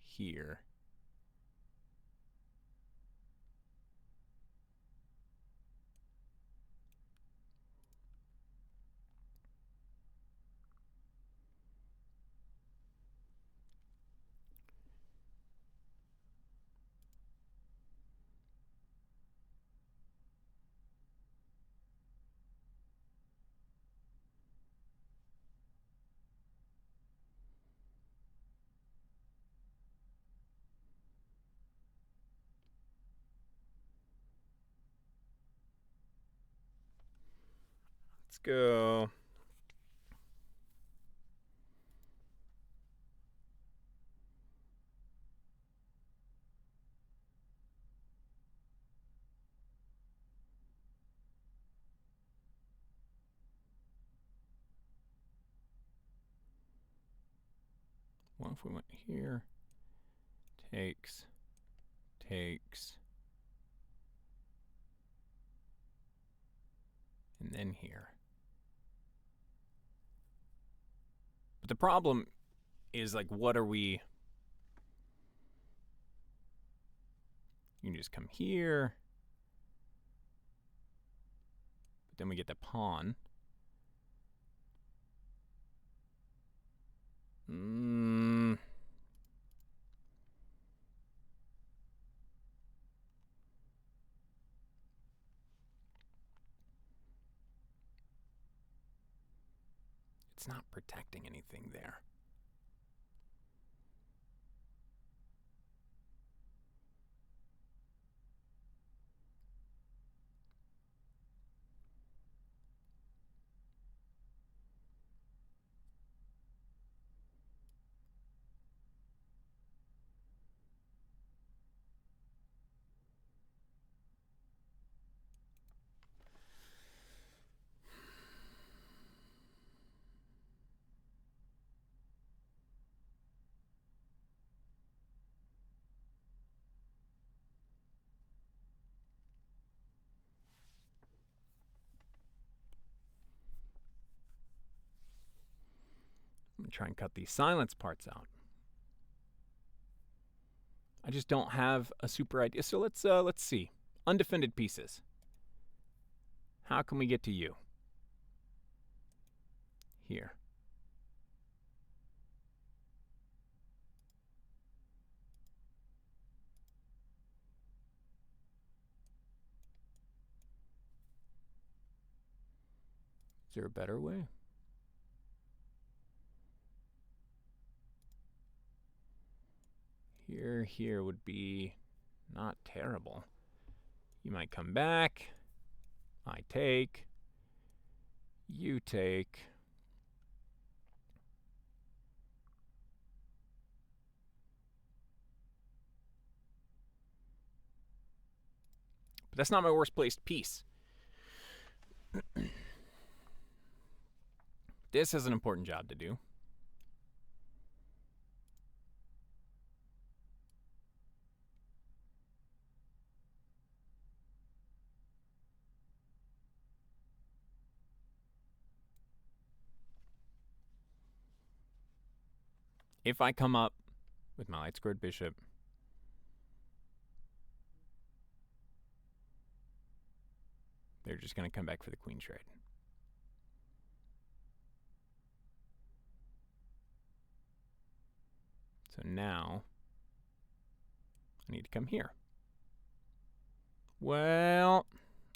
here. Let's go. What if we went here? Takes, and then here. But the problem is, like, what are we? You can just come here. But then we get the pawn. It's not protecting anything there. I'm going to try and cut these silence parts out. I just don't have a super idea. So let's see. Undefended pieces. How can we get to you? Here. Is there a better way? Here would be not terrible. You might come back. I take. You take. But that's not my worst placed piece. This has an important job to do. If I come up with my light squared bishop, they're just going to come back for the queen trade. So now I need to come here. Well,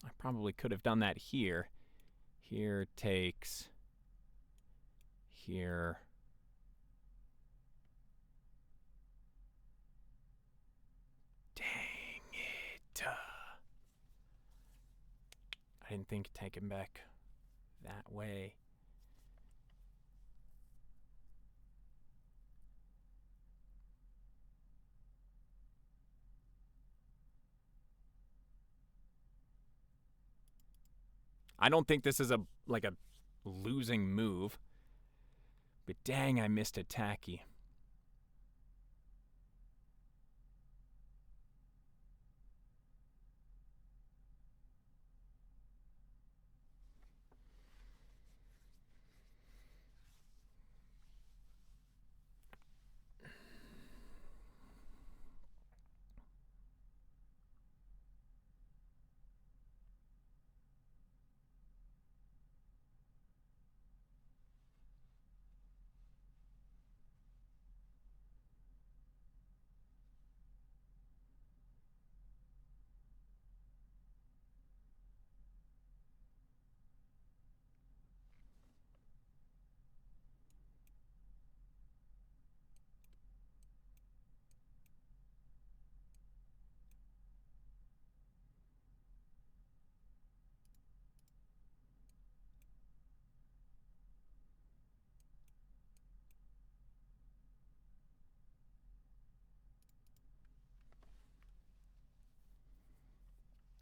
I probably could have done that here. Here takes here. Dang it. I didn't think taking back that way. I don't think this is a losing move. But dang, I missed a tacky.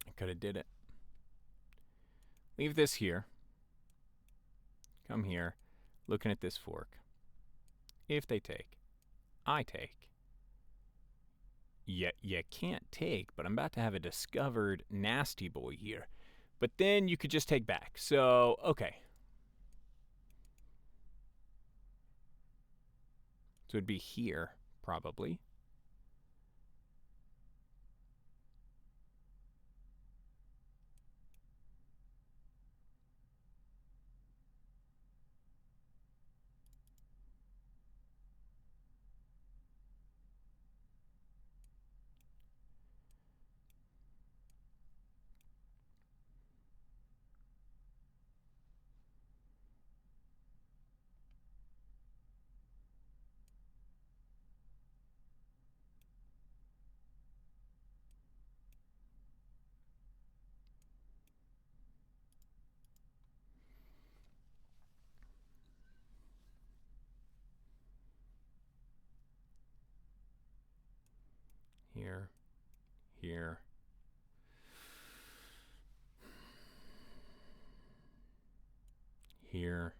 I could have did it. Leave this here. Come here. Looking at this fork. If they take, I take. You can't take, but I'm about to have a discovered nasty boy here. But then you could just take back. So, okay. So it'd be here, probably. Here, here. Here,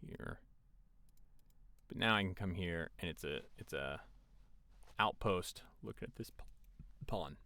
here. But now I can come here, and it's a outpost looking at this pawn.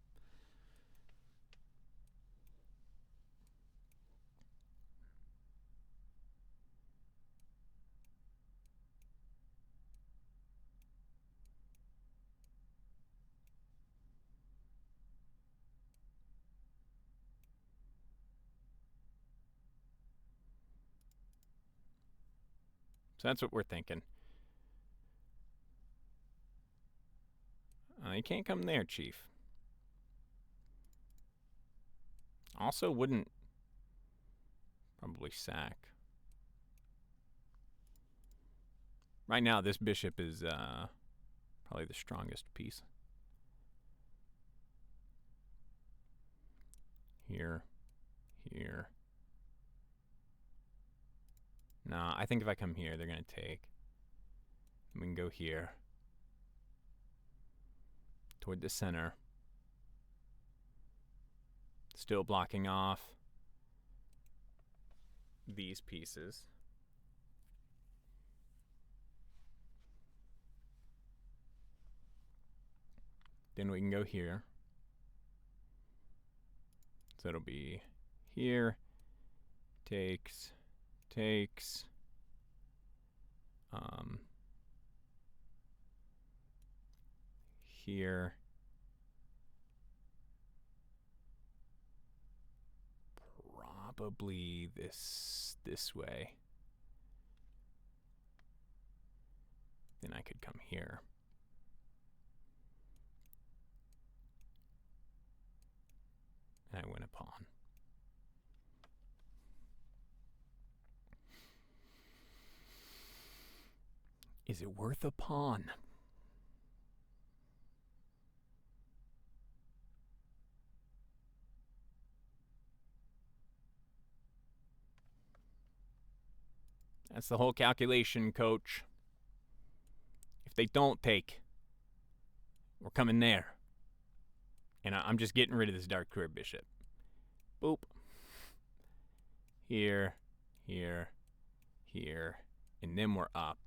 So that's what we're thinking. You can't come there, Chief. Also wouldn't probably sack. Right now, this bishop is probably the strongest piece. Here, here. Nah, I think if I come here, they're going to take. We can go here. Toward the center. Still blocking off these pieces. Then we can go here. So it'll be here, takes, here, probably this way. Then I could come here. And I win a pawn. Is it worth a pawn? That's the whole calculation, coach. If they don't take, we're coming there. And I'm just getting rid of this dark square bishop. Boop. Here, here, here. And then we're up.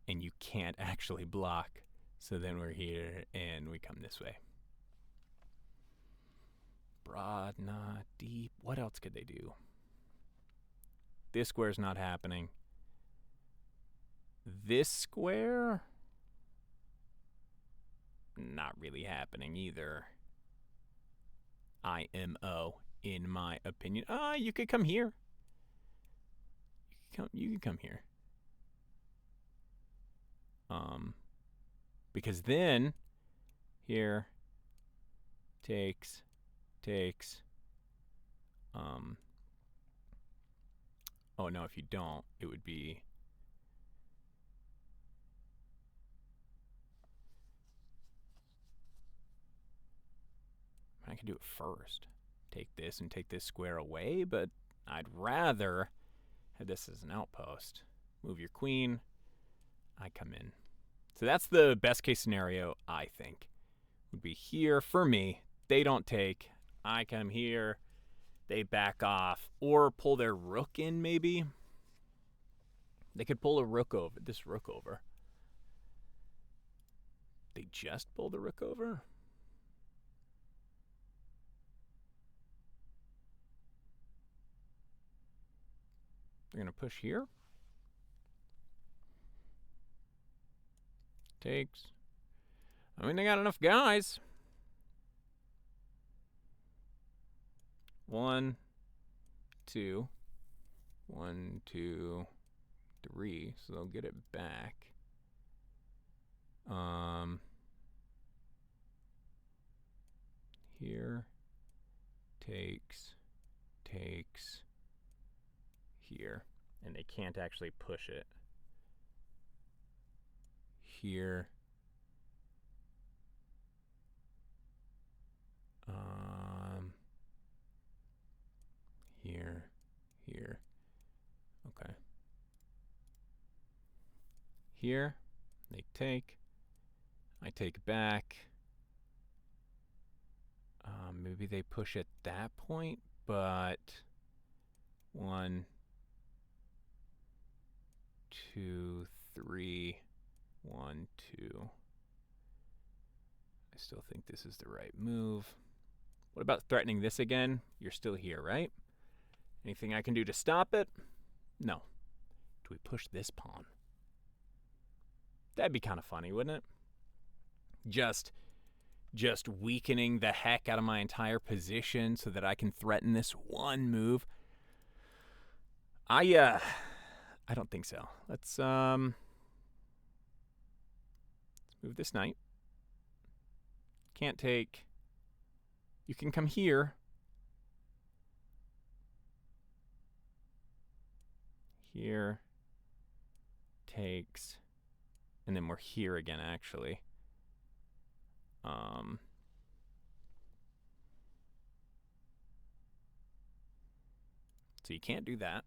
And you can't actually block. So then we're here and we come this way. Broad, not deep. What else could they do? This square's not happening. This square? Not really happening either. IMO, in my opinion. You could come here. You can come here. Because then here takes. Oh no, if you don't, it would be. I could do it first. Take this and take this square away, but I'd rather have this as an outpost. Move your queen. I come in. So that's the best case scenario, I think. Would be here for me. They don't take. I come here. They back off. Or pull their rook in, maybe. They could pull a rook over. This rook over. They just pull the rook over? They're going to push here. Takes. I mean, they got enough guys. 1, 2. 1, 2, 3. So they'll get it back. Here. Takes. Here. And they can't actually push it. Here. Here. Okay. Here. They take. I take back. Maybe they push at that point, but 1, 2, 3. 1, 2. I still think this is the right move. What about threatening this again? You're still here, right? Anything I can do to stop it? No. Do we push this pawn? That'd be kind of funny, wouldn't it? Just weakening the heck out of my entire position so that I can threaten this one move. I don't think so. Let's move this knight. Can't take. You can come here. Here. Takes. And then we're here again, actually. So you can't do that.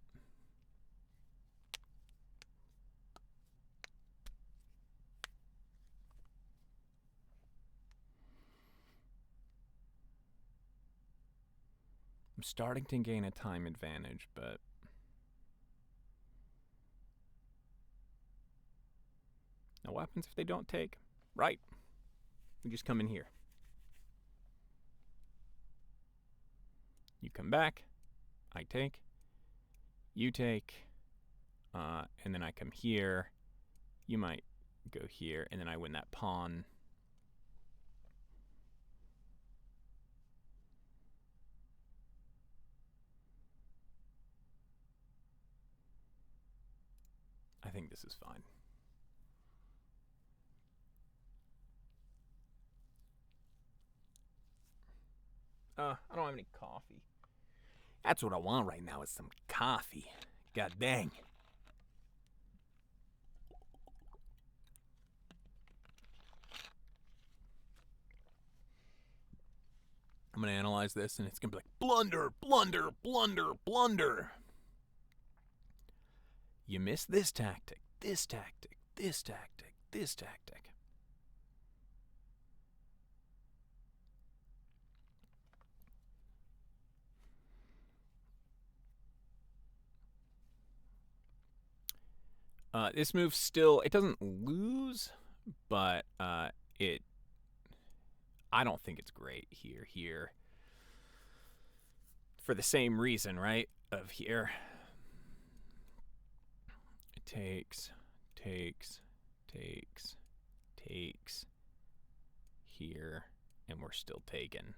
starting to gain a time advantage, but now what happens if they don't take? Right. We just come in here. You come back. I take. You take. And then I come here. You might go here, and then I win that pawn. I think this is fine. I don't have any coffee. That's what I want right now is some coffee. God dang. I'm going to analyze this, and it's going to be like, blunder, blunder, blunder, blunder. You missed this tactic, this tactic, this tactic, this tactic. This move still, it doesn't lose, but I don't think it's great here. For the same reason, right? Of here. It takes, here, and we're still taking.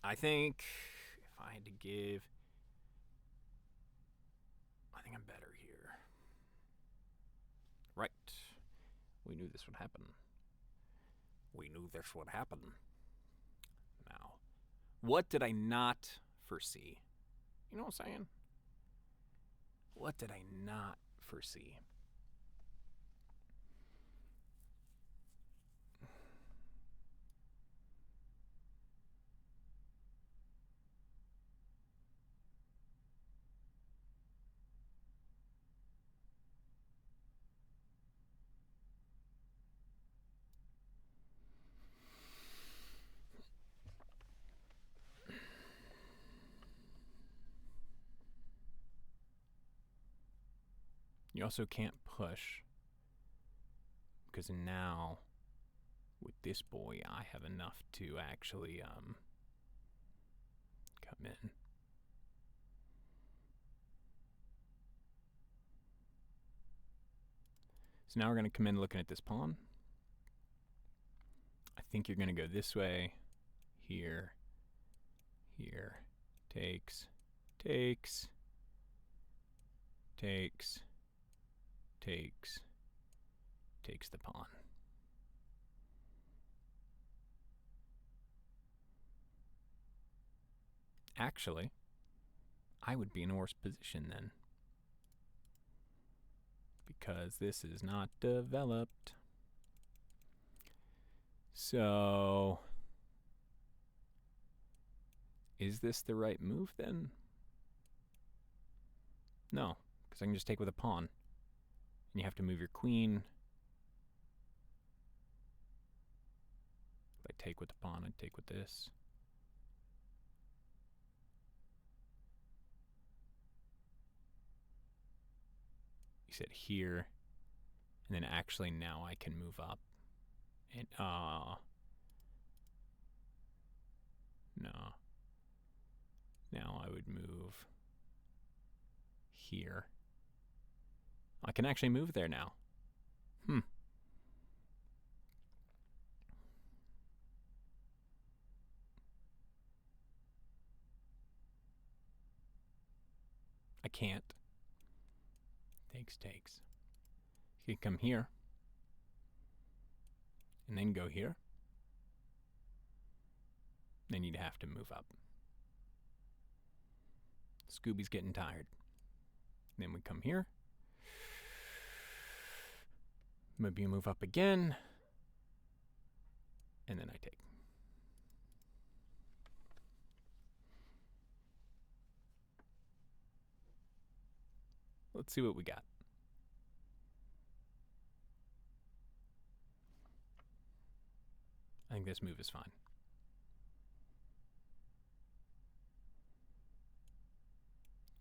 I think if I had to give, I think I'm better here. Right. We knew this would happen. Now, what did I not foresee? You know what I'm saying? What did I not foresee? You also can't push, because now with this boy I have enough to actually come in. So now we're going to come in looking at this pawn. I think you're going to go this way, here, takes, takes the pawn. Actually, I would be in a worse position then, because this is not developed. So, is this the right move then? No, because I can just take with a pawn. And you have to move your queen. If I take with the pawn, I'd take with this. You said here, and then actually now I can move up. And no. Now I would move here. I can actually move there now. I can't. Takes. You can come here. And then go here. Then you'd have to move up. Scooby's getting tired. Then we come here. Maybe you move up again. And then I take. Let's see what we got. I think this move is fine.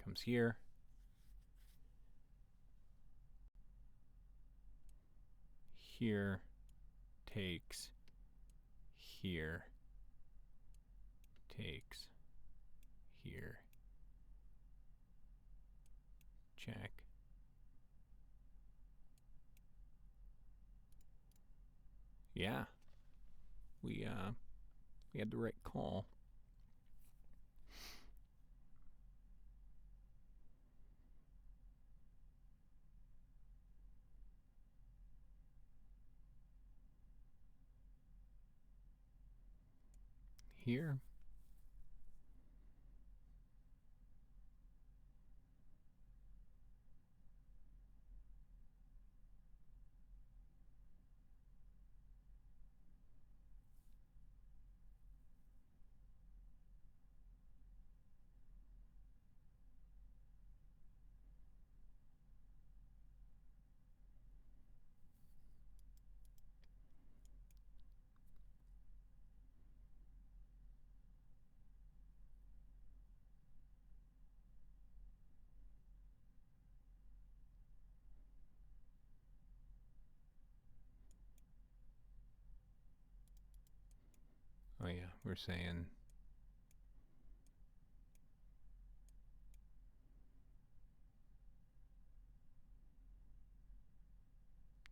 Comes here. Here. Takes. Here. Takes. Here. Check. Yeah. We had the right call. Here. Oh yeah, we're saying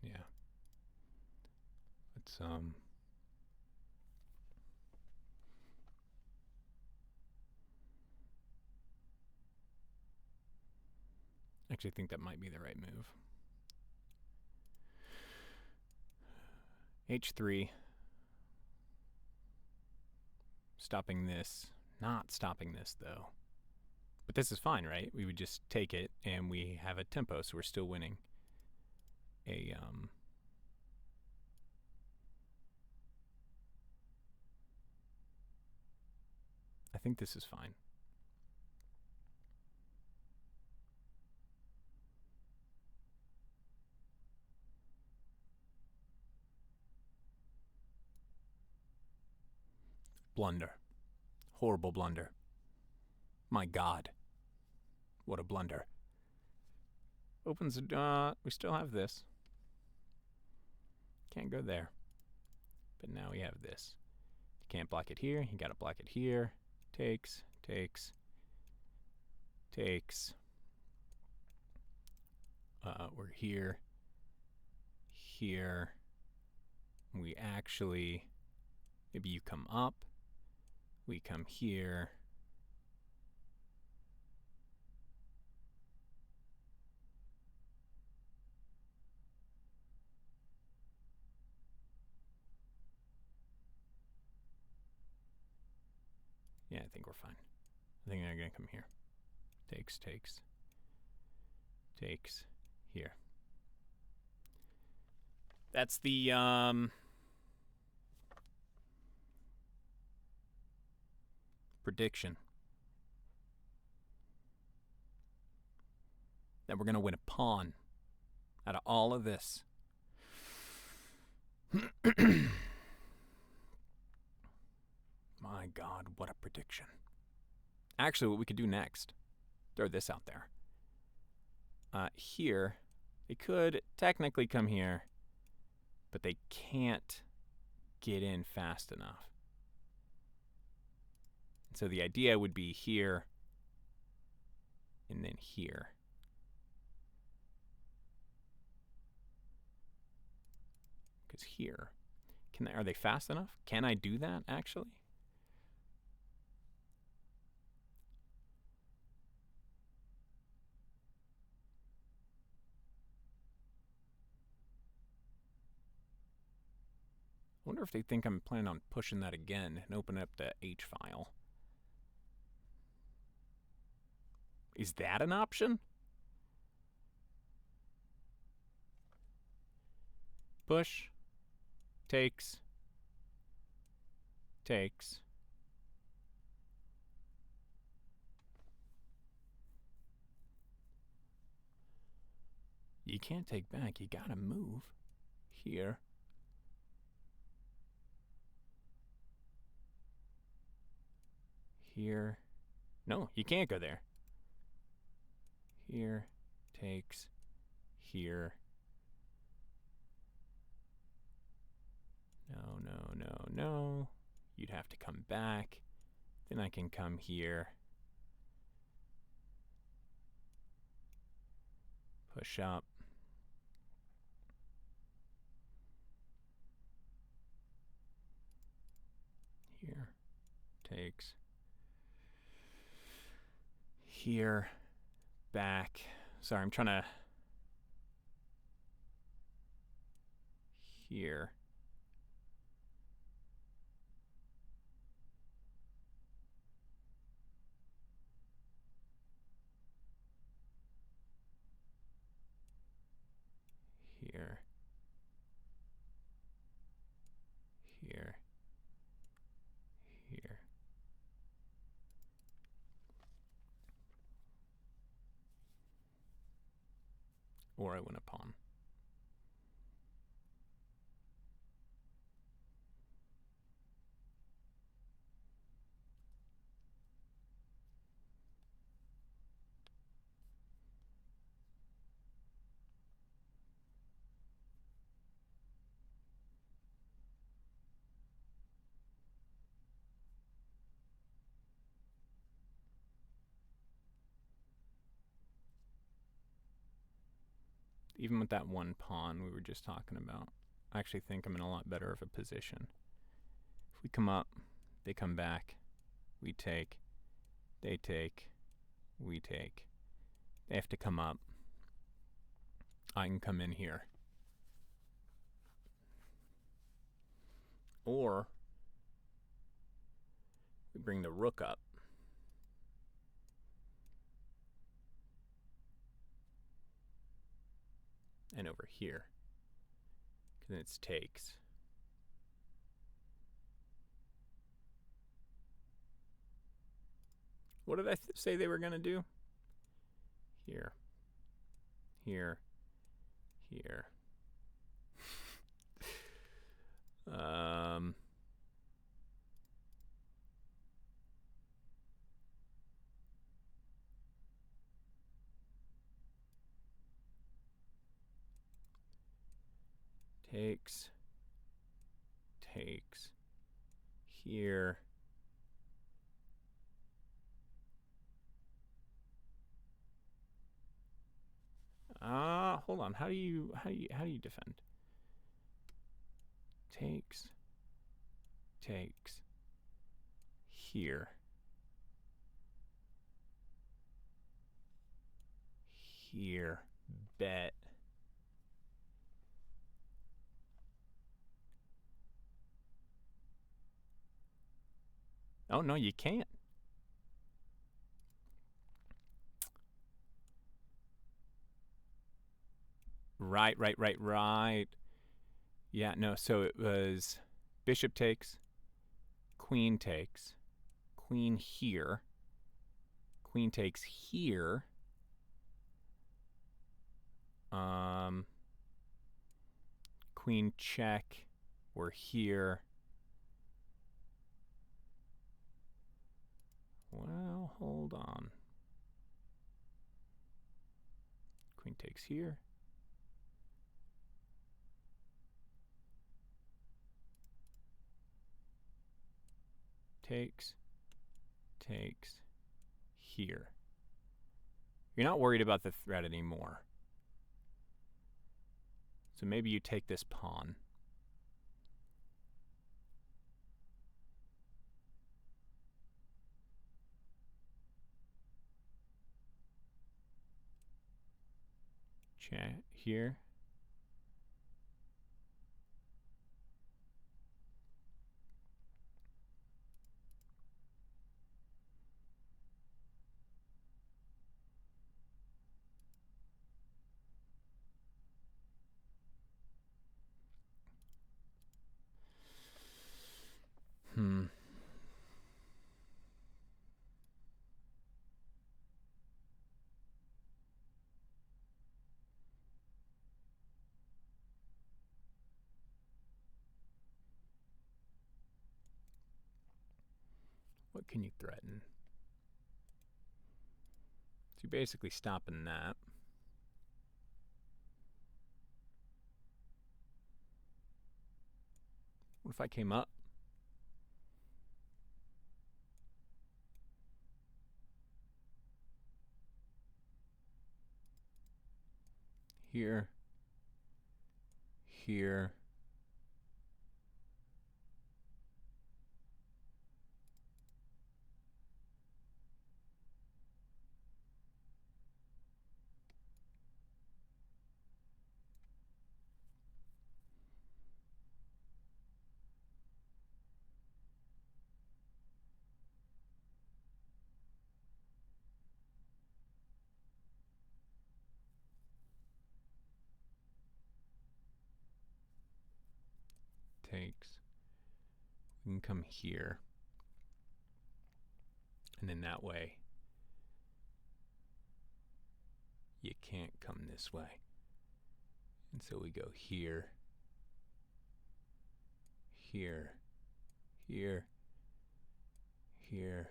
yeah. Let's actually think that might be the right move. H3. Stopping this. Not stopping this, though. But this is fine, right? We would just take it, and we have a tempo, so we're still winning. I think this is fine. Blunder. Horrible blunder. My God. What a blunder. Opens, we still have this. Can't go there. But now we have this. You can't block it here. You gotta block it here. Takes, takes, takes. We're here. Here. We actually, maybe you come up. We come here. Yeah, I think we're fine. I think they're gonna come here. Takes, takes, takes, here. That's the prediction. That we're gonna win a pawn out of all of this. My God, what a prediction. Actually, what we could do next, throw this out there. Here, they could technically come here, but they can't get in fast enough. So the idea would be here and then here. Because here, are they fast enough? Can I do that actually? I wonder if they think I'm planning on pushing that again and open up the H file. Is that an option? Push. Takes. Takes. You can't take back. You gotta move. Here. Here. No, you can't go there. Here. Takes. Here. No, no, no, no. You'd have to come back. Then I can come here. Push up. Here. Takes. Here. Back. Sorry, I'm trying to... Here. Here. Here. Here. Or I win a pawn. Even with that one pawn we were just talking about, I actually think I'm in a lot better of a position. If we come up, they come back, we take, they take, we take. They have to come up. I can come in here. Or we bring the rook up. And over here. Because it's takes. What did I say they were going to do? Here. Here. Here. Takes. Takes. Here. Hold on. How do you defend? Takes. Takes. Here. Here. Bet. Oh, no, you can't. Right. Yeah, no, so it was bishop takes, queen takes, queen here, queen takes here, queen check, we're here. Well, hold on. Queen takes here. Takes, takes, here. You're not worried about the threat anymore. So maybe you take this pawn. Check here. What can you threaten? So you're basically stopping that. What if I came up? Here. Here. Takes. We can come here. And then that way, you can't come this way. And so we go here, here, here, here,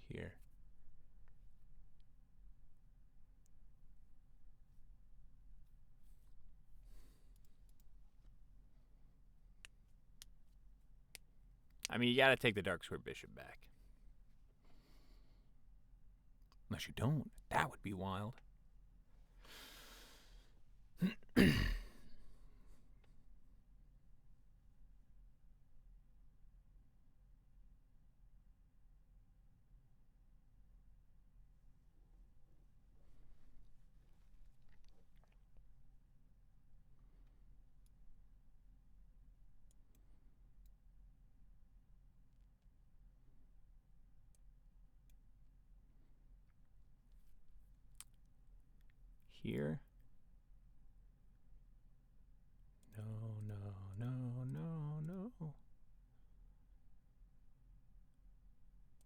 here. I mean, you gotta take the Dark Square Bishop back. Unless you don't. That would be wild. Here. No, no, no, no, no.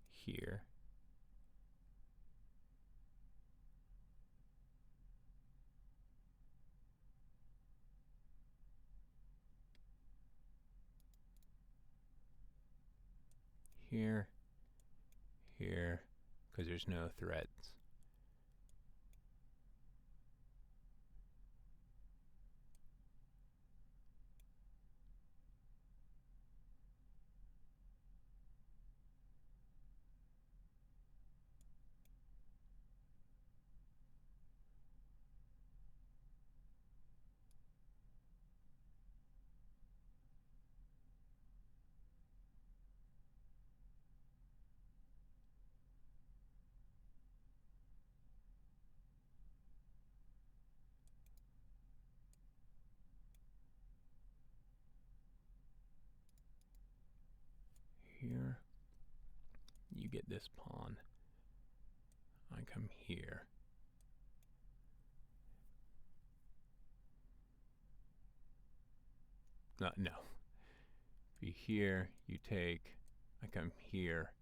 Here. Here. Here. Because there's no threads. Here. You get this pawn. I come here. No. Be here, you take. I come here.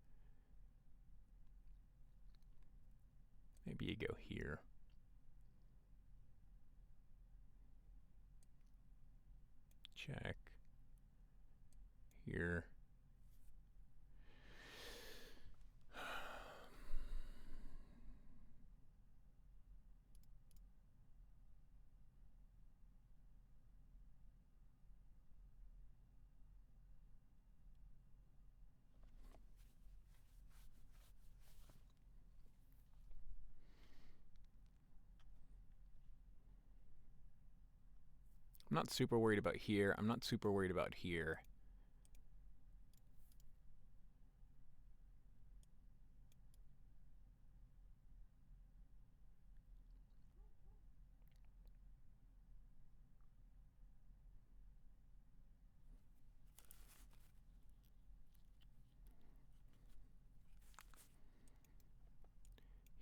Maybe you go here. Check. Here. I'm not super worried about here. I'm not super worried about here.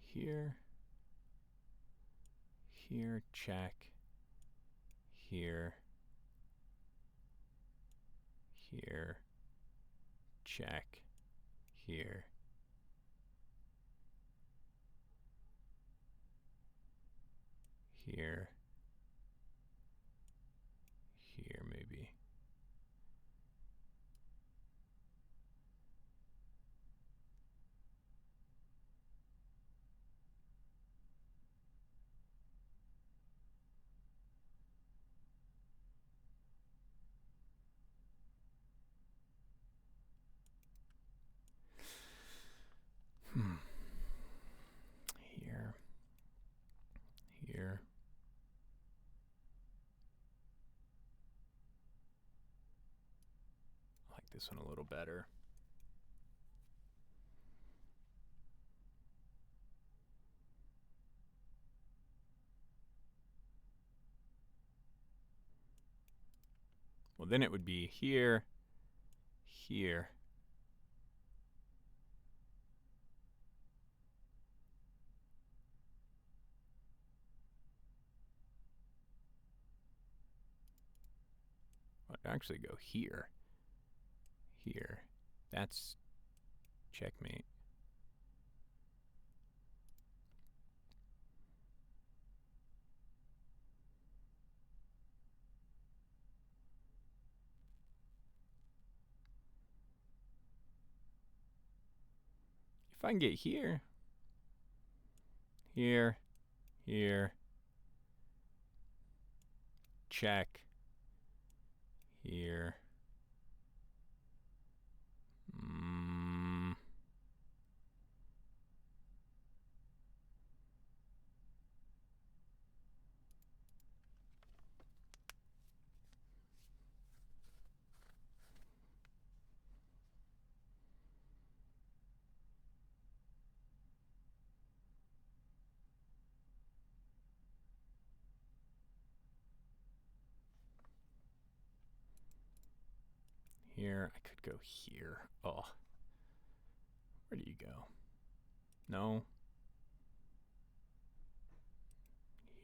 Here. Here, check. Here. Here. Check. Here. Here. this one a little better. Well, then it would be here, here. I'd actually go here, here. That's checkmate. If I can get here, here, here, check, here. Here, I could go here. Oh. Where do you go? No.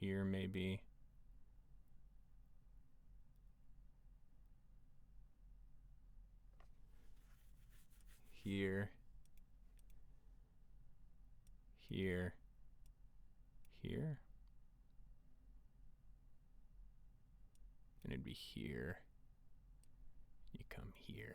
Here, maybe. Here. Here. Here. And it'd be here. You come here.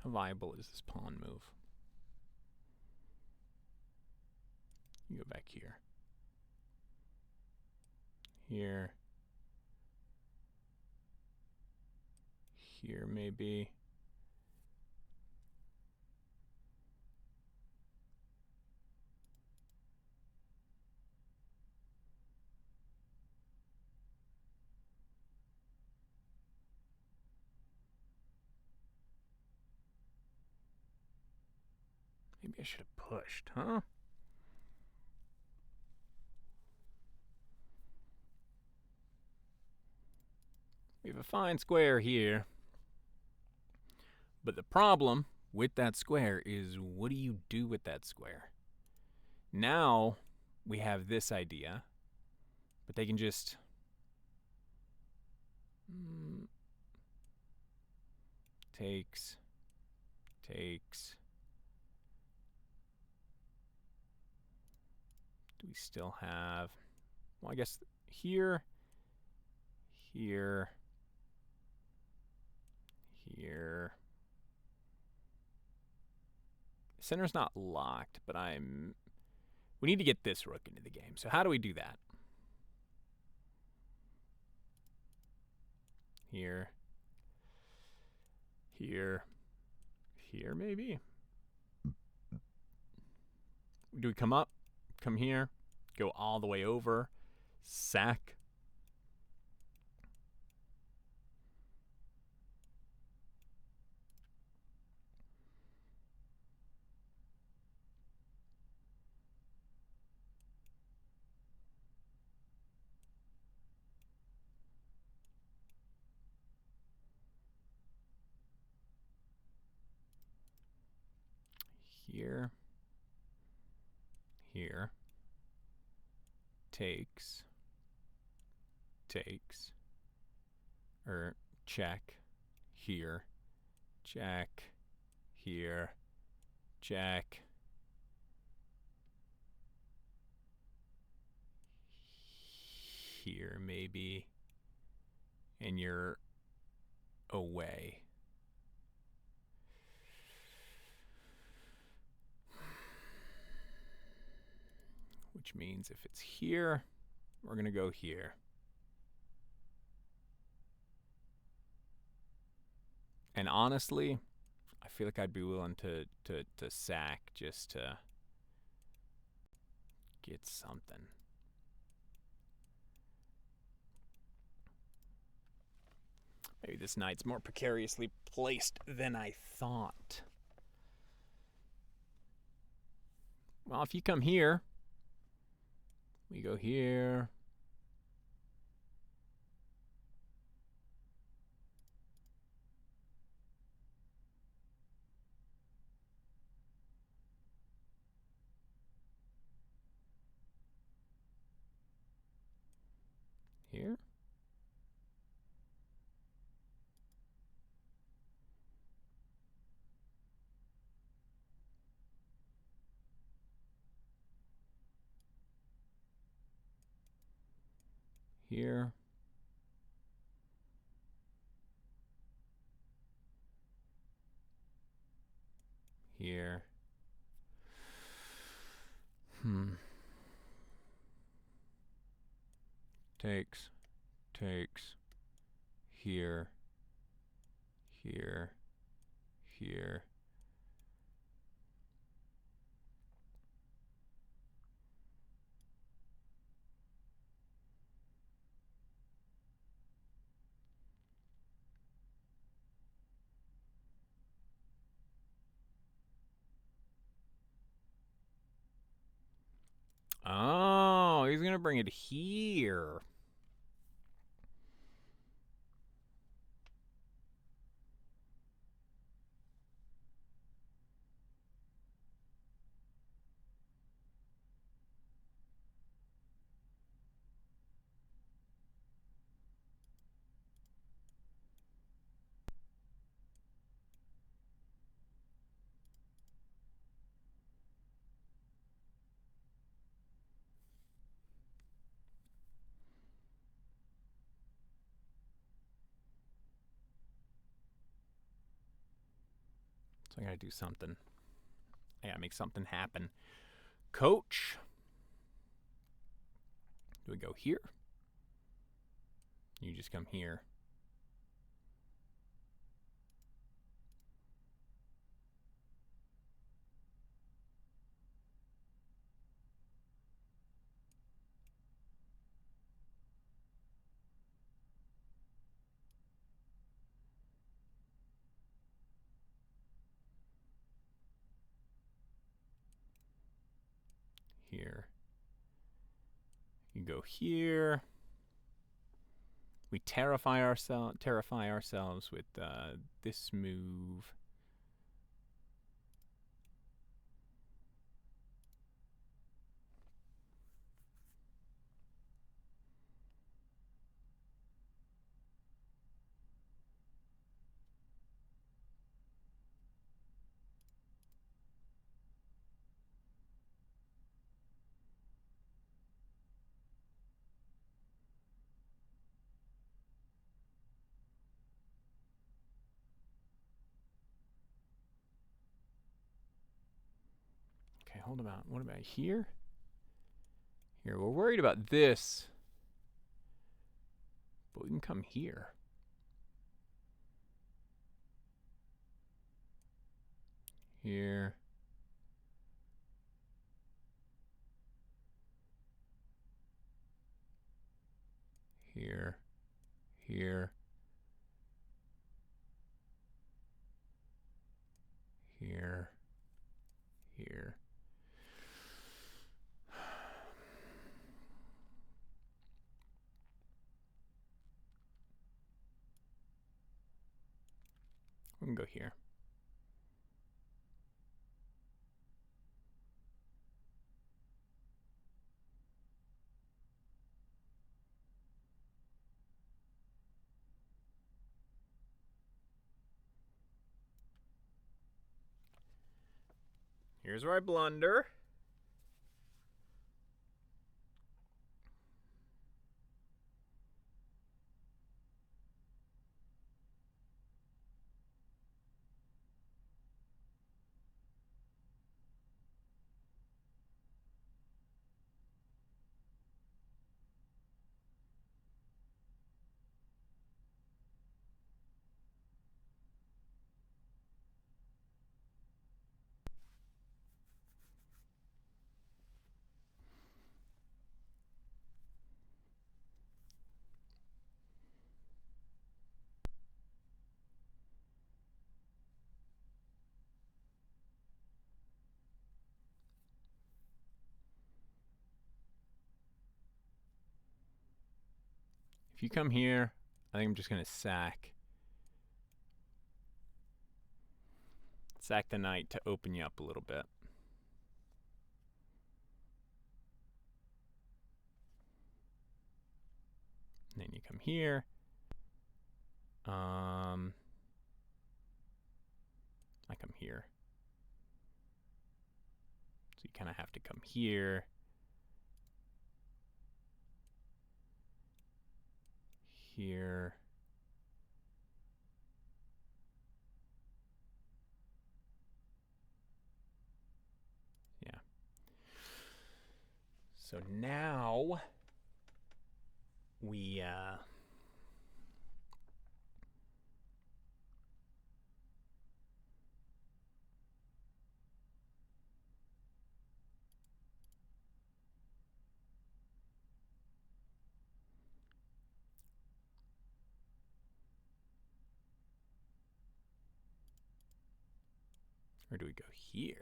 How viable is this pawn move? You go back here. Here. Here, maybe. Maybe I should have pushed, huh? We have a fine square here. But the problem with that square is, what do you do with that square? Now we have this idea, but they can just takes. Do we still have, well, I guess here, here, here. Center's not locked, but we need to get this rook into the game. So how do we do that? Here, here, here maybe? Do we come up, come here, go all the way over, sack? here, here, takes, or check, here, check, here, check, here maybe, and you're away. Which means if it's here, we're going to go here. And honestly, I feel like I'd be willing to sack just to get something. Maybe this knight's more precariously placed than I thought. Well, if you come here, we go here. Here. Here. Here. Takes. Here. Here. Here. Oh, he's going to bring it here. So I gotta do something. I gotta make something happen. Coach. Do we go here? You just come here. Here. You go here. We terrify ourselves with this move. Okay, hold on. What about here? Here, we're worried about this. But we can come here. Here. Here. Here. Here. Here. We can go here. Here's where I blunder. If you come here, I think I'm just going to sack the knight to open you up a little bit. And then you come here. I come here. So you kind of have to come here. Here. Yeah. So now we or do we go here?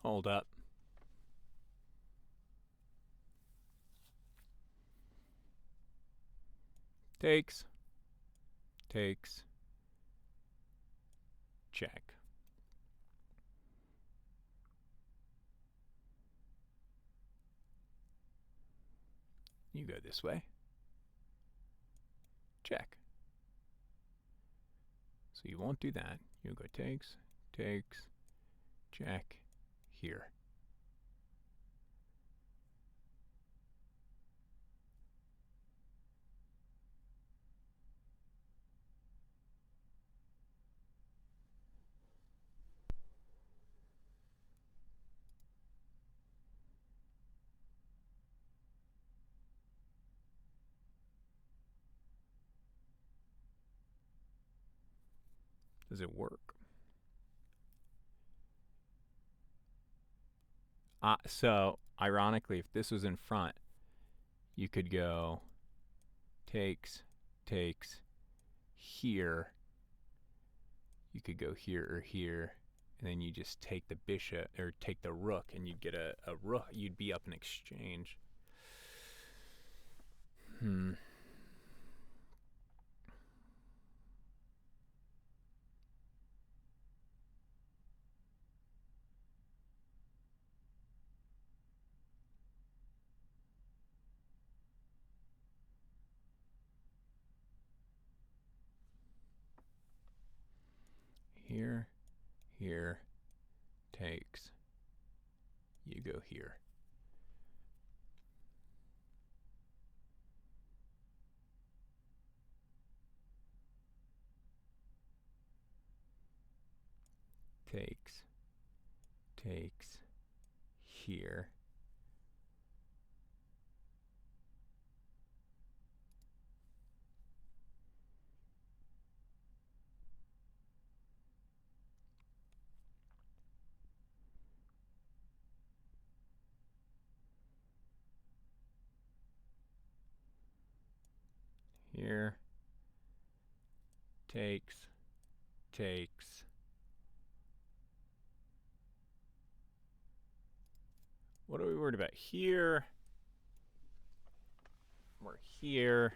Hold up. Takes. Check. You go this way. Check. So you won't do that. You'll go takes, check, here. Does it work? So, ironically, if this was in front, you could go takes, here. You could go here or here, and then you just take the bishop, or take the rook, and you'd get a rook. You'd be up in exchange. Here, takes. You go here. Takes, here. Here, takes. What are we worried about here? We're here.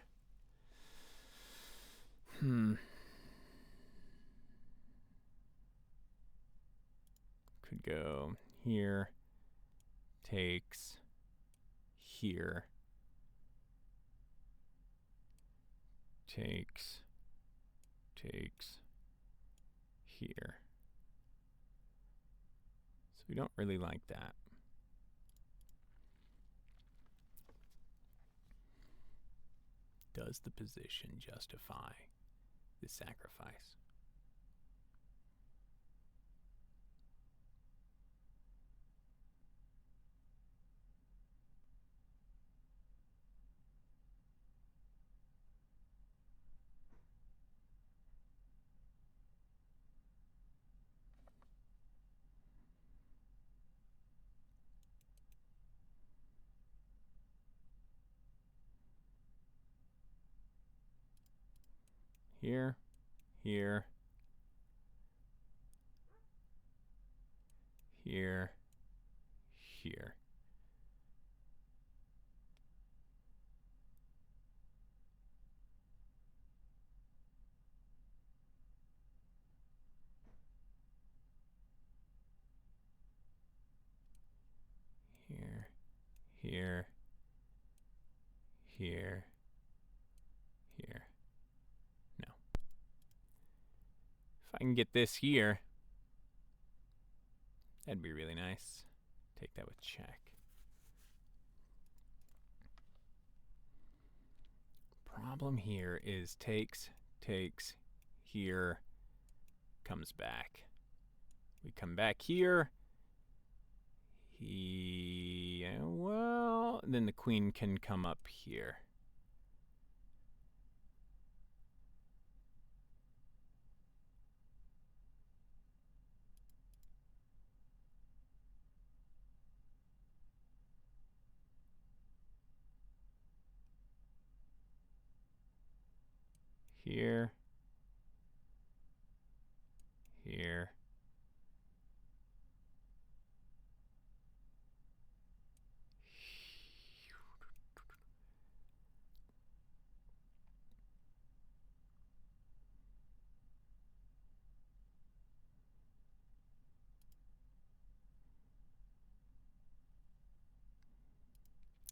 would go here, takes, here, takes, here. So we don't really like that. Does the position justify the sacrifice? Here, here, here, here. Here, here, here, here. No. If I can get this here, that'd be really nice. Take that with check. Problem here is takes, here, comes back. We come back here. Well, then the queen can come up here. Here, here,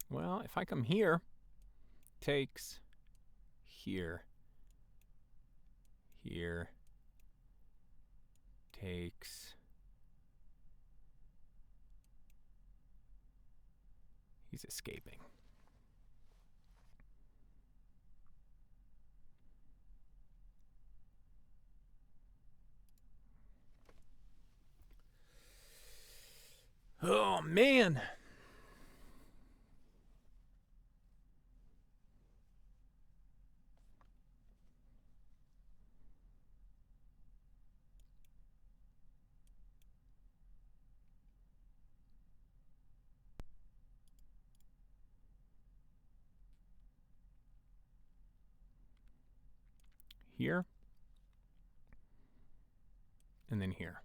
well, if I come here, takes, here, here, takes. He's escaping. Oh, man. Here, and then here.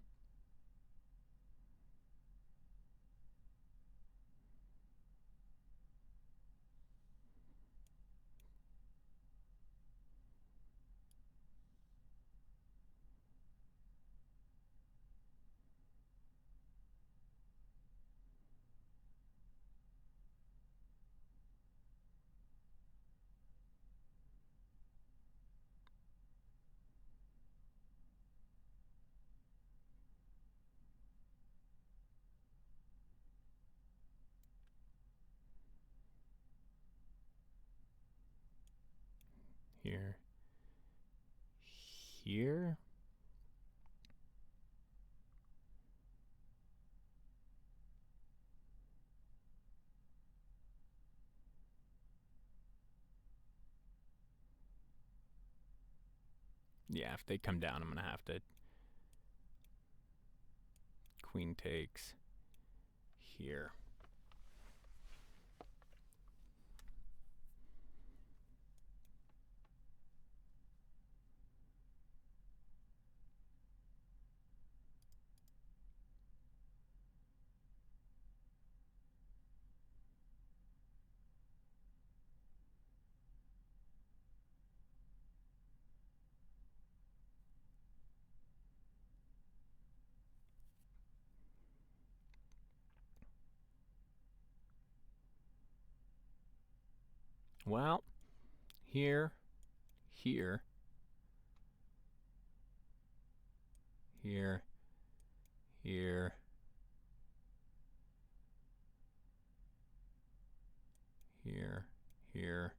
Here, here. Yeah, if they come down, I'm going to have to. Queen takes here. Well, here, here, here, here, here, here,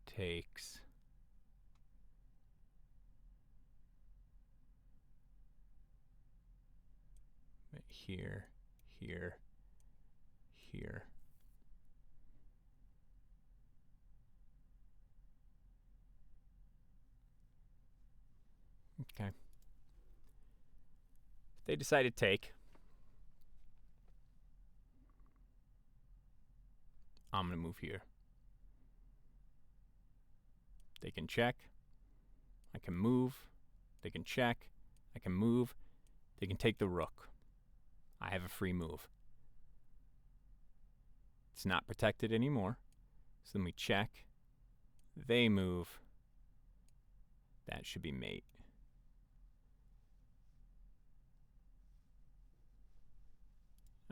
takes, here, here, here. Okay. They decide to take. I'm going to move here. They can check. I can move. They can check. I can move. They can take the rook. I have a free move. It's not protected anymore. So then we check. They move. That should be mate.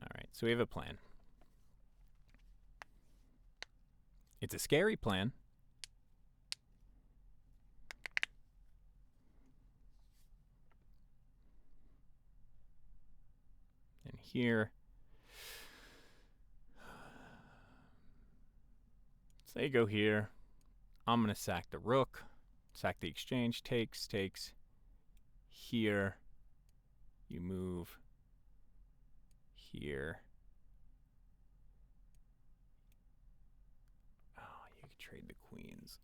All right, so we have a plan. It's a scary plan. And here, so they go here. I'm going to sack the rook, sack the exchange, takes. Here, you move. Here. Oh, you could trade the queens.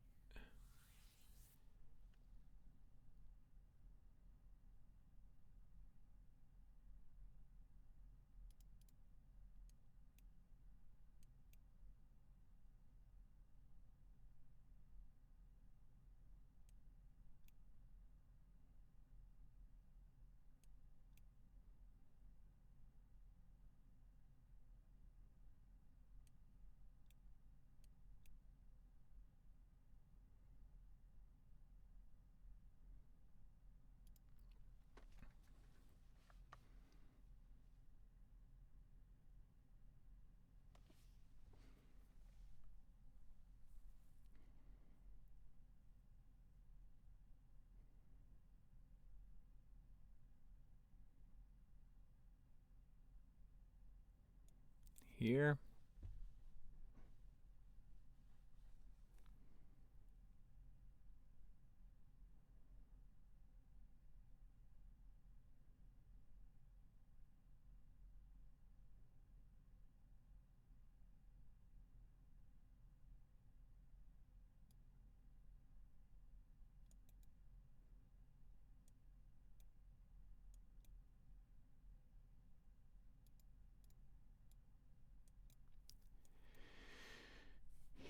Here.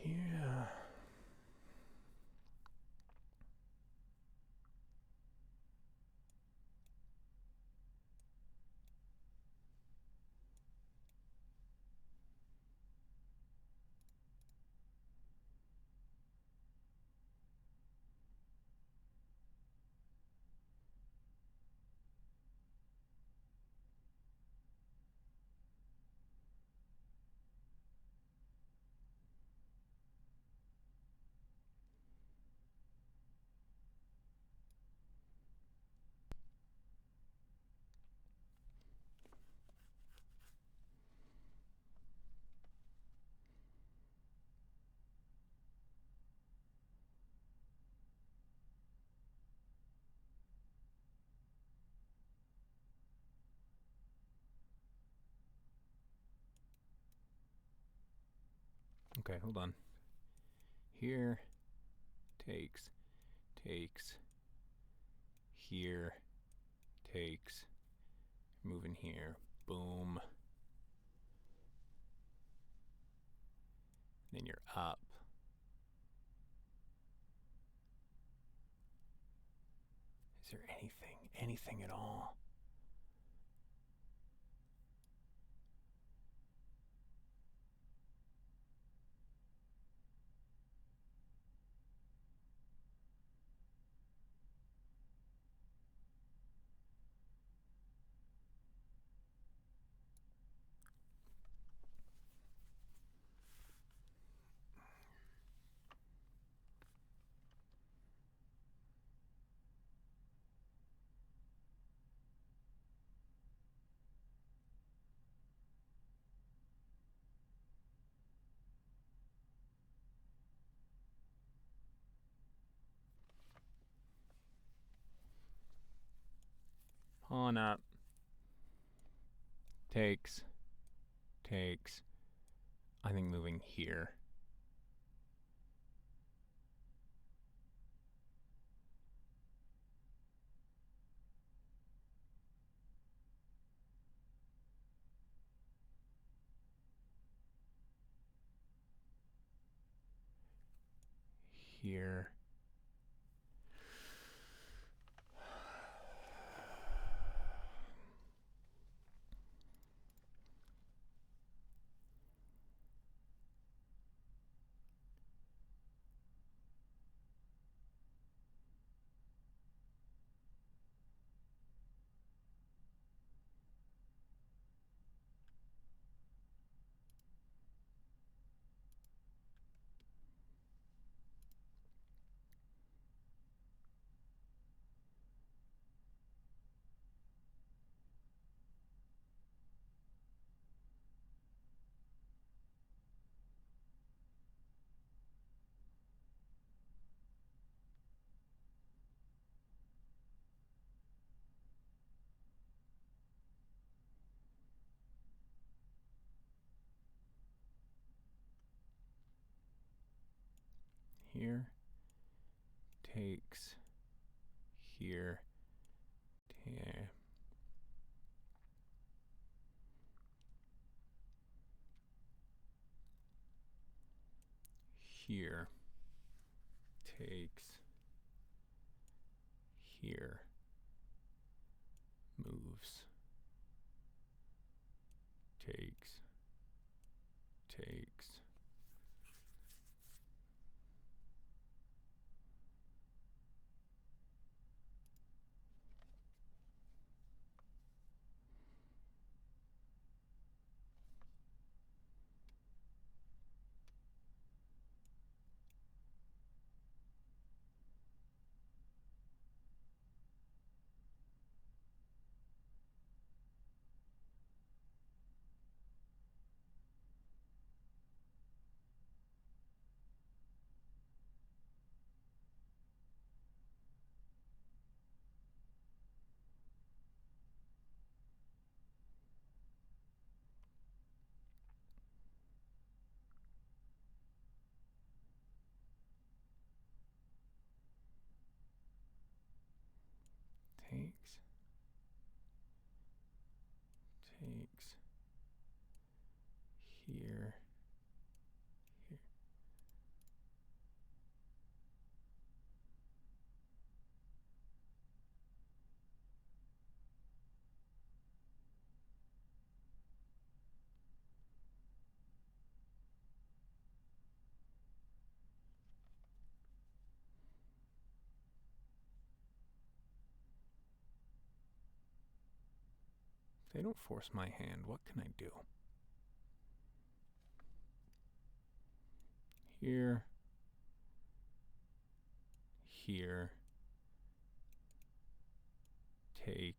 Here. Okay, hold on. Here, takes. Here, takes. Moving here. Boom. Then you're up. Is there anything at all? on up. Takes. I think moving here. Here. Here. Takes. Here. Here. Takes. Here. Moves. Takes. Takes. Here. If they don't force my hand, what can I do? Here. Here. Takes.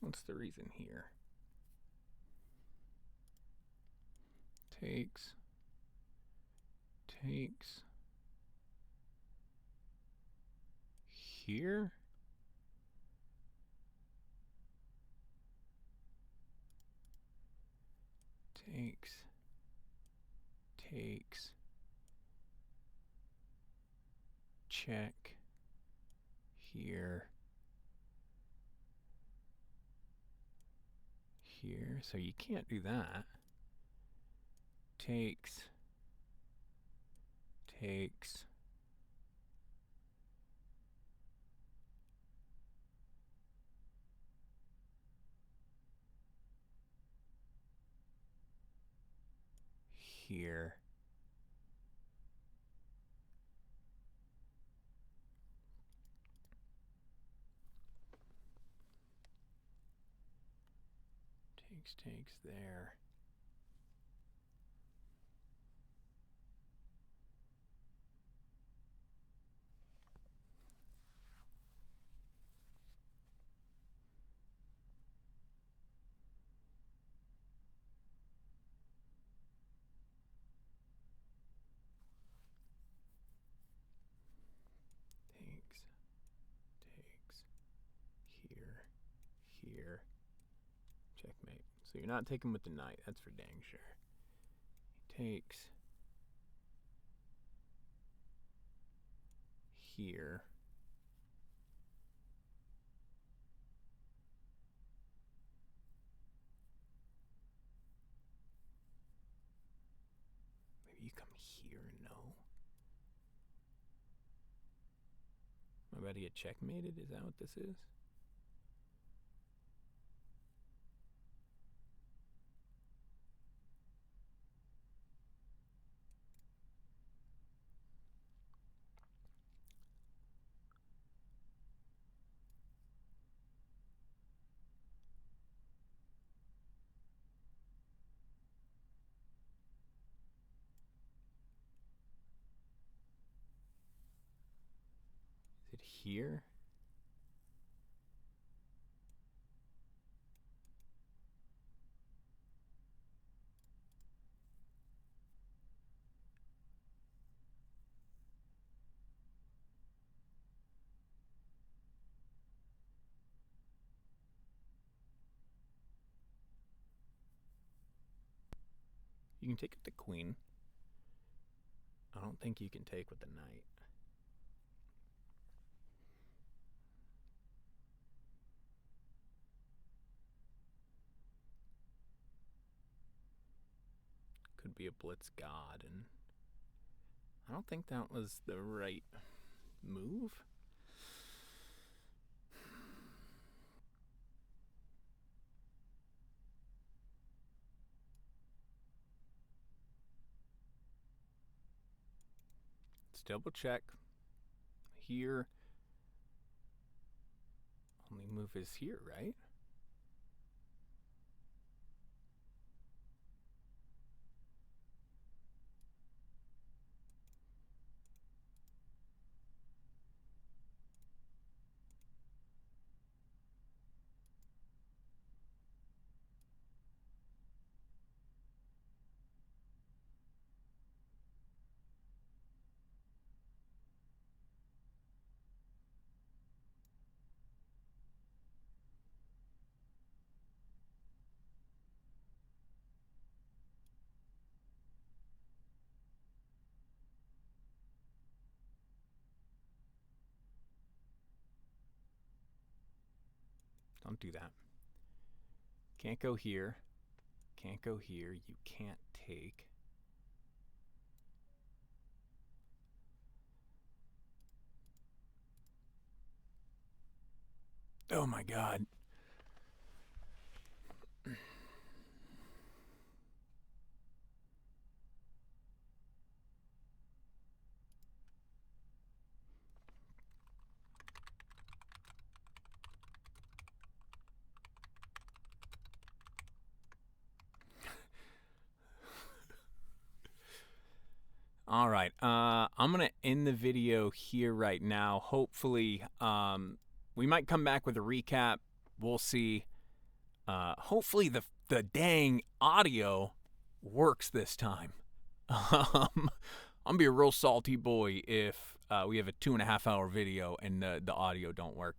What's the reason here? Takes. Here. Takes. Check. Here. So you can't do that. Takes. Here. Takes there. Takes here. Checkmate. So you're not taking with the knight, that's for dang sure. He takes here. Maybe you come here, no. Am I about to get checkmated? Is that what this is? Is it here? You can take with the queen. I don't think you can take with the knight. Could be a blitz god, and I don't think that was the right move. Let's double check. Here. Only move is here, right? Don't do that. Can't go here. Can't go here. You can't take. Oh my god. All right, I'm gonna end the video here right now. Hopefully, we might come back with a recap. We'll see. Hopefully, the dang audio works this time. I'm gonna be a real salty boy if we have a 2.5 hour video and the audio don't work.